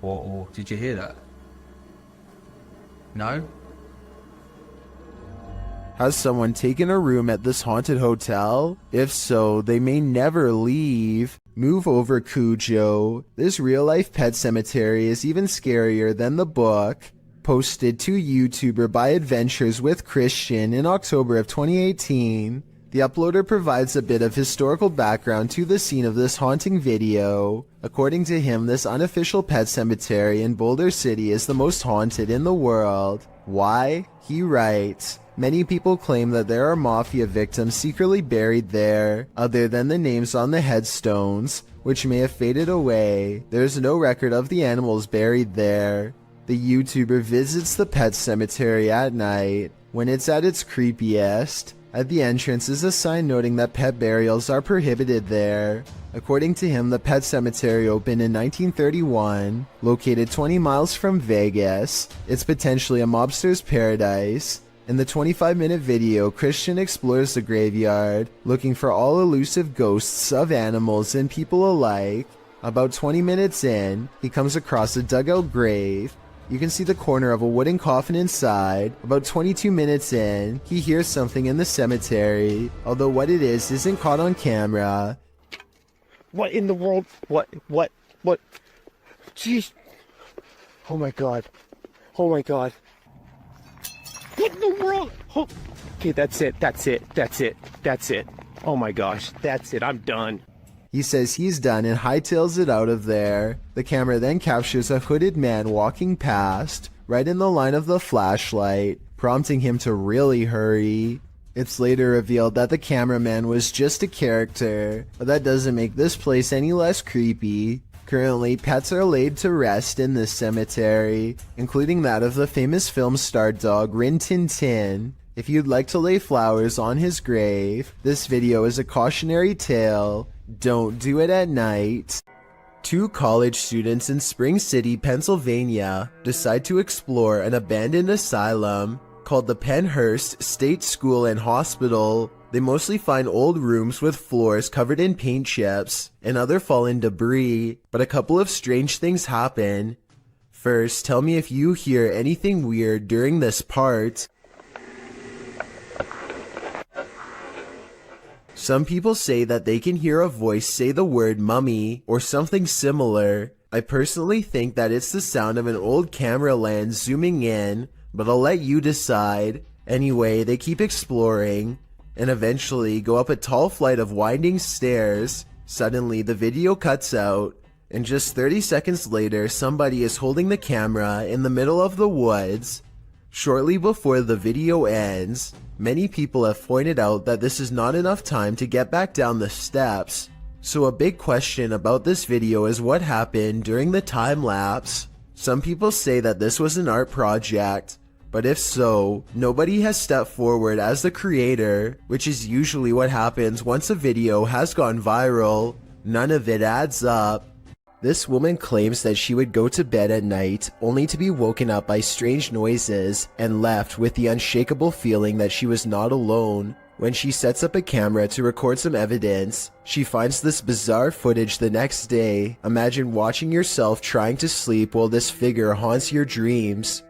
Oh, did you hear that? No? Has someone taken a room at this haunted hotel? If so, they may never leave. Move over, Cujo. This real-life pet cemetery is even scarier than the book. Posted to YouTuber by Adventures with Christian in October of 2018. The uploader provides a bit of historical background to the scene of this haunting video. According to him, this unofficial pet cemetery in Boulder City is the most haunted in the world. Why? He writes, many people claim that there are mafia victims secretly buried there, other than the names on the headstones, which may have faded away. There's no record of the animals buried there. The YouTuber visits the pet cemetery at night, when it's at its creepiest. At the entrance is a sign noting that pet burials are prohibited there. According to him, the pet cemetery opened in 1931, located 20 miles from Vegas. It's potentially a mobster's paradise. In the 25-minute video, Christian explores the graveyard, looking for all elusive ghosts of animals and people alike. About 20 minutes in, he comes across a dugout grave. You can see the corner of a wooden coffin inside. About 22 minutes in, he hears something in the cemetery, although what it is isn't caught on camera. What in the world? What? Jeez. Oh my god. Oh my god. What in the world? Oh. Okay, that's it. Oh my gosh, that's it, I'm done. He says he's done and hightails it out of there. The camera then captures a hooded man walking past, right in the line of the flashlight, prompting him to really hurry. It's later revealed that the cameraman was just a character, but that doesn't make this place any less creepy. Currently, pets are laid to rest in this cemetery, including that of the famous film star dog Rin Tin Tin. If you'd like to lay flowers on his grave, this video is a cautionary tale. Don't do it at night. Two college students in Spring City, Pennsylvania, decide to explore an abandoned asylum called the Pennhurst State School and Hospital. They mostly find old rooms with floors covered in paint chips and other fallen debris, but a couple of strange things happen. First, tell me if you hear anything weird during this part. Some people say that they can hear a voice say the word mummy or something similar. I personally think that it's the sound of an old camera lens zooming in, but I'll let you decide. Anyway, they keep exploring and eventually go up a tall flight of winding stairs. Suddenly, the video cuts out, and just 30 seconds later, somebody is holding the camera in the middle of the woods. Shortly before the video ends, many people have pointed out that this is not enough time to get back down the steps. So a big question about this video is what happened during the time lapse. Some people say that this was an art project, but if so, nobody has stepped forward as the creator, which is usually what happens once a video has gone viral. None of it adds up. This woman claims that she would go to bed at night only to be woken up by strange noises and left with the unshakable feeling that she was not alone. When she sets up a camera to record some evidence, she finds this bizarre footage the next day. Imagine watching yourself trying to sleep while this figure haunts your dreams.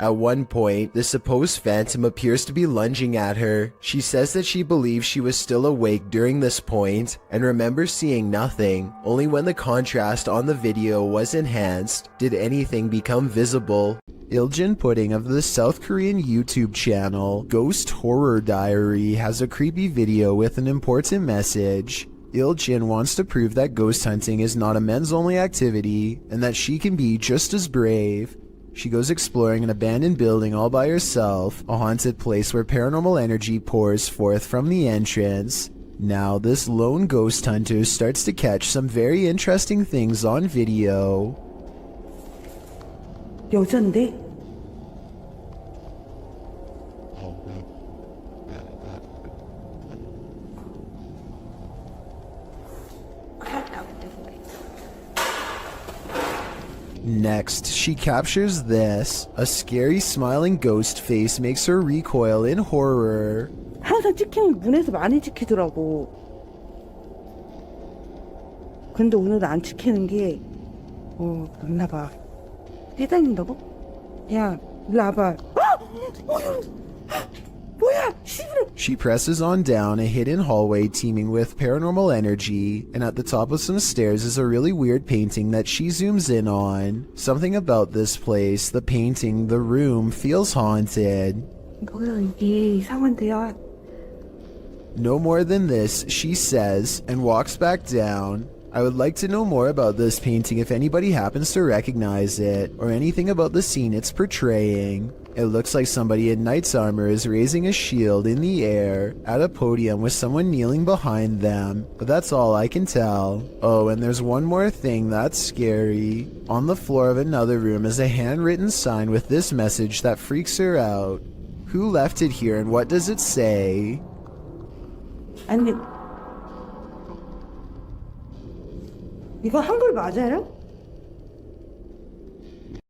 At one point, the supposed phantom appears to be lunging at her. She says that she believes she was still awake during this point and remembers seeing nothing. Only when the contrast on the video was enhanced did anything become visible. Iljin Pudding of the South Korean YouTube channel Ghost Horror Diary has a creepy video with an important message. Iljin wants to prove that ghost hunting is not a men's only activity and that she can be just as brave. She goes exploring an abandoned building all by herself, a haunted place where paranormal energy pours forth from the entrance. Now, this lone ghost hunter starts to catch some very interesting things on video. 여잔데? Next, she captures this. A scary smiling ghost face makes her recoil in horror. 항상 찍히는 문에서 많이 찍히더라고. 근데 오늘은 안 찍히는 게 맞나봐. 뛰다닌다고? 야, 일로 와봐. 뭐야? She presses on down a hidden hallway teeming with paranormal energy, and at the top of some stairs is a really weird painting that she zooms in on. Something about this place, the painting, the room, feels haunted. 이게 이상한데요. No more than this, she says, and walks back down. I would like to know more about this painting if anybody happens to recognize it, or anything about the scene it's portraying. It looks like somebody in knight's armor is raising a shield in the air at a podium with someone kneeling behind them, but that's all I can tell. Oh, and there's one more thing that's scary. On the floor of another room is a handwritten sign with this message that freaks her out. Who left it here and what does it say? 아니, 이거 한글 맞아요?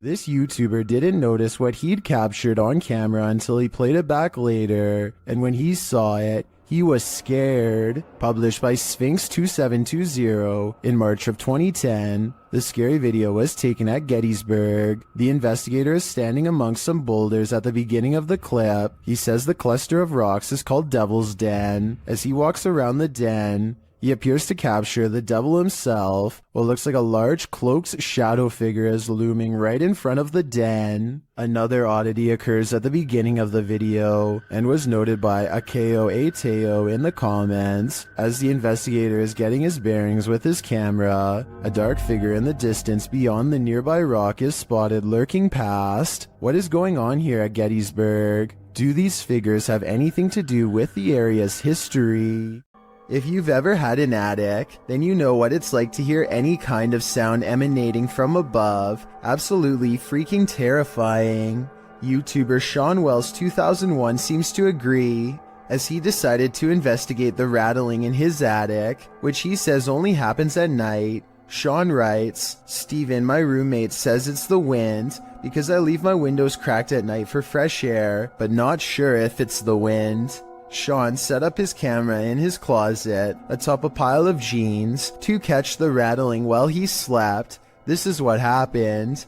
This YouTuber didn't notice what he'd captured on camera until he played it back later, and when he saw it, he was scared. Published by Sphinx 2720 in March of 2010, the scary video was taken at Gettysburg. The investigator is standing amongst some boulders at the beginning of the clip. He says the cluster of rocks is called Devil's Den. As he walks around the den, he appears to capture the devil himself. What looks like a large cloaked shadow figure is looming right in front of the den. Another oddity occurs at the beginning of the video and was noted by Akeo Ateo in the comments. As the investigator is getting his bearings with his camera, a dark figure in the distance beyond the nearby rock is spotted lurking past. What is going on here at Gettysburg? Do these figures have anything to do with the area's history? If you've ever had an attic, then you know what it's like to hear any kind of sound emanating from above. Absolutely freaking terrifying. YouTuber Sean Wells 2001 seems to agree, as he decided to investigate the rattling in his attic, which he says only happens at night. Sean writes, Steven, my roommate, says it's the wind because I leave my windows cracked at night for fresh air, but not sure if it's the wind. Sean set up his camera in his closet atop a pile of jeans to catch the rattling while he slept. This is what happened.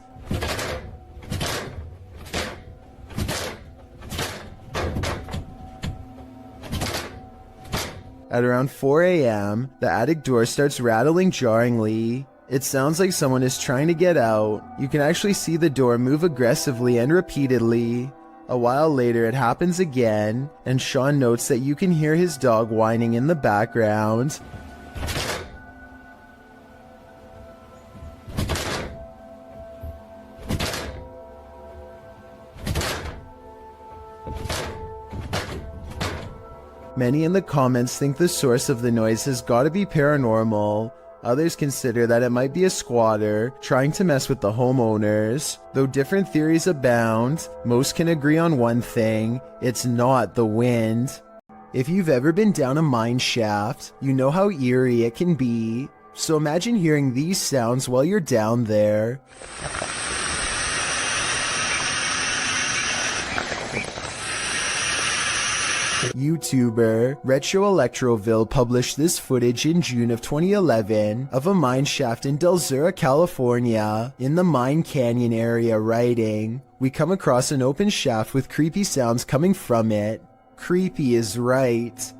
At around 4 a.m., the attic door starts rattling jarringly. It sounds like someone is trying to get out. You can actually see the door move aggressively and repeatedly. A while later, it happens again, and Sean notes that you can hear his dog whining in the background. Many in the comments think the source of the noise has got to be paranormal. Others consider that it might be a squatter trying to mess with the homeowners. Though different theories abound, most can agree on one thing: it's not the wind. If you've ever been down a mine shaft, you know how eerie it can be. So imagine hearing these sounds while you're down there. YouTuber Retro Electroville published this footage in June of 2011 of a mine shaft in Del Sur, California, in the Mine Canyon area, writing, "We come across an open shaft with creepy sounds coming from it." Creepy is right.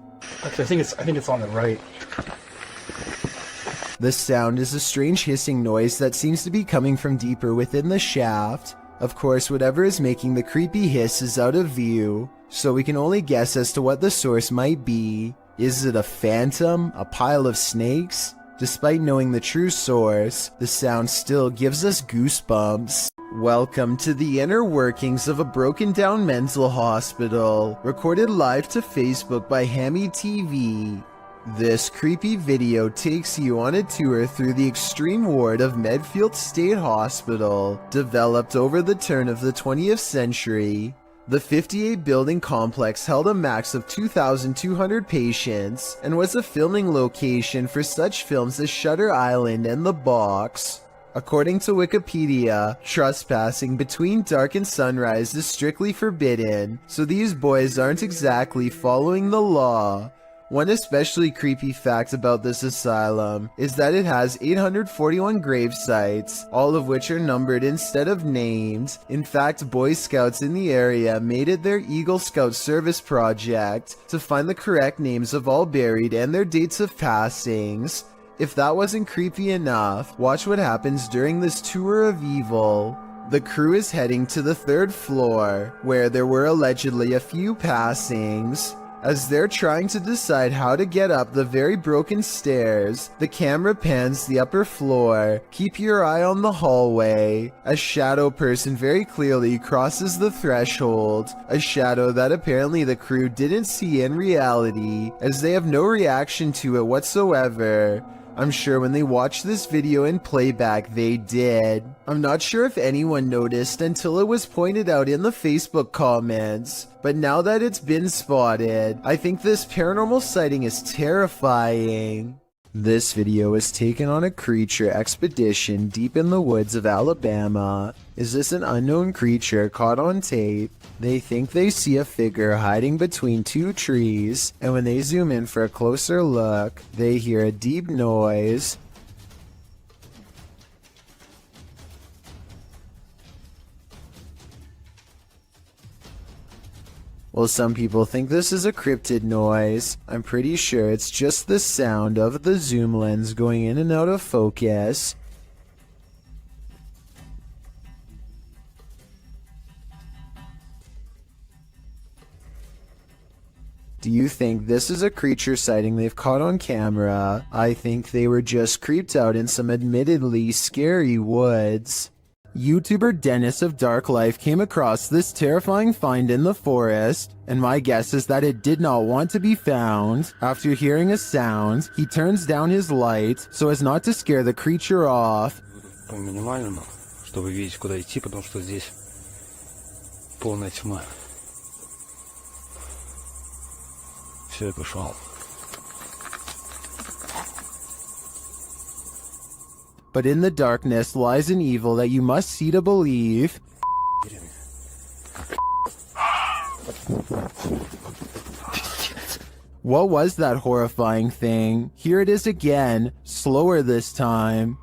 Actually, I think it's on the right. The sound is a strange hissing noise that seems to be coming from deeper within the shaft. Of course, whatever is making the creepy hiss is out of view, so we can only guess as to what the source might be. Is it a phantom? A pile of snakes? Despite knowing the true source, the sound still gives us goosebumps. Welcome to the inner workings of a broken down mental hospital, recorded live to Facebook by Hammy TV. This creepy video takes you on a tour through the extreme ward of Medfield State Hospital, developed over the turn of the 20th century. The 58-building complex held a max of 2,200 patients and was a filming location for such films as Shutter Island and The Box. According to Wikipedia, trespassing between dark and sunrise is strictly forbidden, so these boys aren't exactly following the law. One especially creepy fact about this asylum is that it has 841 grave sites, all of which are numbered instead of named. In fact, Boy Scouts in the area made it their Eagle Scout service project to find the correct names of all buried and their dates of passings. If that wasn't creepy enough, watch what happens during this tour of evil. The crew is heading to the 3rd floor, where there were allegedly a few passings. As they're trying to decide how to get up the very broken stairs, the camera pans the upper floor. Keep your eye on the hallway. A shadow person very clearly crosses the threshold, a shadow that apparently the crew didn't see in reality, as they have no reaction to it whatsoever. I'm sure when they watched this video in playback, they did. I'm not sure if anyone noticed until it was pointed out in the Facebook comments, but now that it's been spotted, I think this paranormal sighting is terrifying. This video was taken on a creature expedition deep in the woods of Alabama. Is this an unknown creature caught on tape? They think they see a figure hiding between 2 trees, and when they zoom in for a closer look, they hear a deep noise. Well, some people think this is a cryptid noise. I'm pretty sure it's just the sound of the zoom lens going in and out of focus. Do you think this is a creature sighting they've caught on camera? I think they were just creeped out in some admittedly scary woods. YouTuber Dennis of Dark Life came across this terrifying find in the forest, and my guess is that it did not want to be found. After hearing a sound, he turns down his light so as not to scare the creature off. По минимальному, чтобы видеть, куда идти, потому что здесь полная тьма. Все, я пошел. But in the darkness lies an evil that you must see to believe. What was that horrifying thing? Here it is again, slower this time.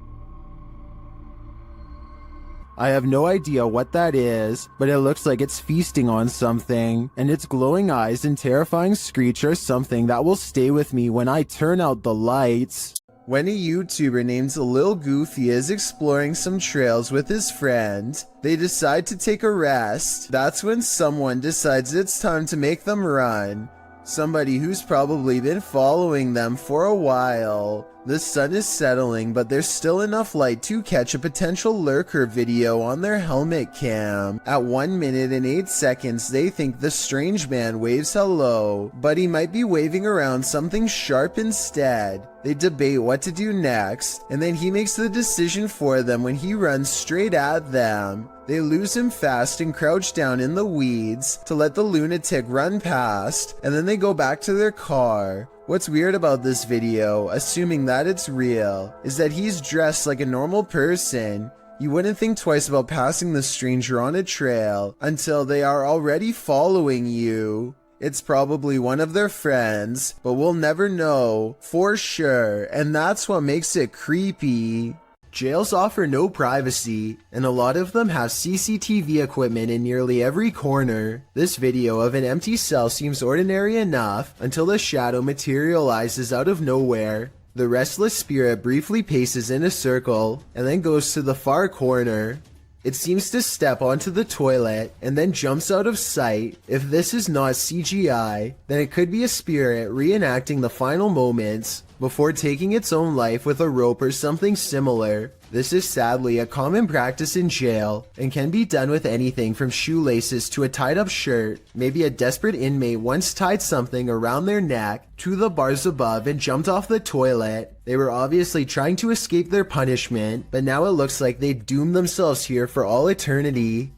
I have no idea what that is, but it looks like it's feasting on something, and its glowing eyes and terrifying screech are something that will stay with me when I turn out the lights. When a YouTuber named Lil Goofy is exploring some trails with his friend, they decide to take a rest. That's when someone decides it's time to make them run. Somebody who's probably been following them for a while. The sun is settling, but there's still enough light to catch a potential lurker video on their helmet cam. At 1 minute and 8 seconds, they think the strange man waves hello, but he might be waving around something sharp instead. They debate what to do next, and then he makes the decision for them when he runs straight at them. They lose him fast and crouch down in the weeds to let the lunatic run past, and then they go back to their car. What's weird about this video, assuming that it's real, is that he's dressed like a normal person. You wouldn't think twice about passing the stranger on a trail until they are already following you. It's probably one of their friends, but we'll never know for sure, and that's what makes it creepy. Jails offer no privacy, and a lot of them have CCTV equipment in nearly every corner. This video of an empty cell seems ordinary enough until a shadow materializes out of nowhere. The restless spirit briefly paces in a circle and then goes to the far corner. It seems to step onto the toilet and then jumps out of sight. If this is not CGI, then it could be a spirit reenacting the final moments before taking its own life with a rope or something similar. This is sadly a common practice in jail and can be done with anything from shoelaces to a tied up shirt. Maybe a desperate inmate once tied something around their neck to the bars above and jumped off the toilet. They were obviously trying to escape their punishment, but now it looks like they doomed themselves here for all eternity.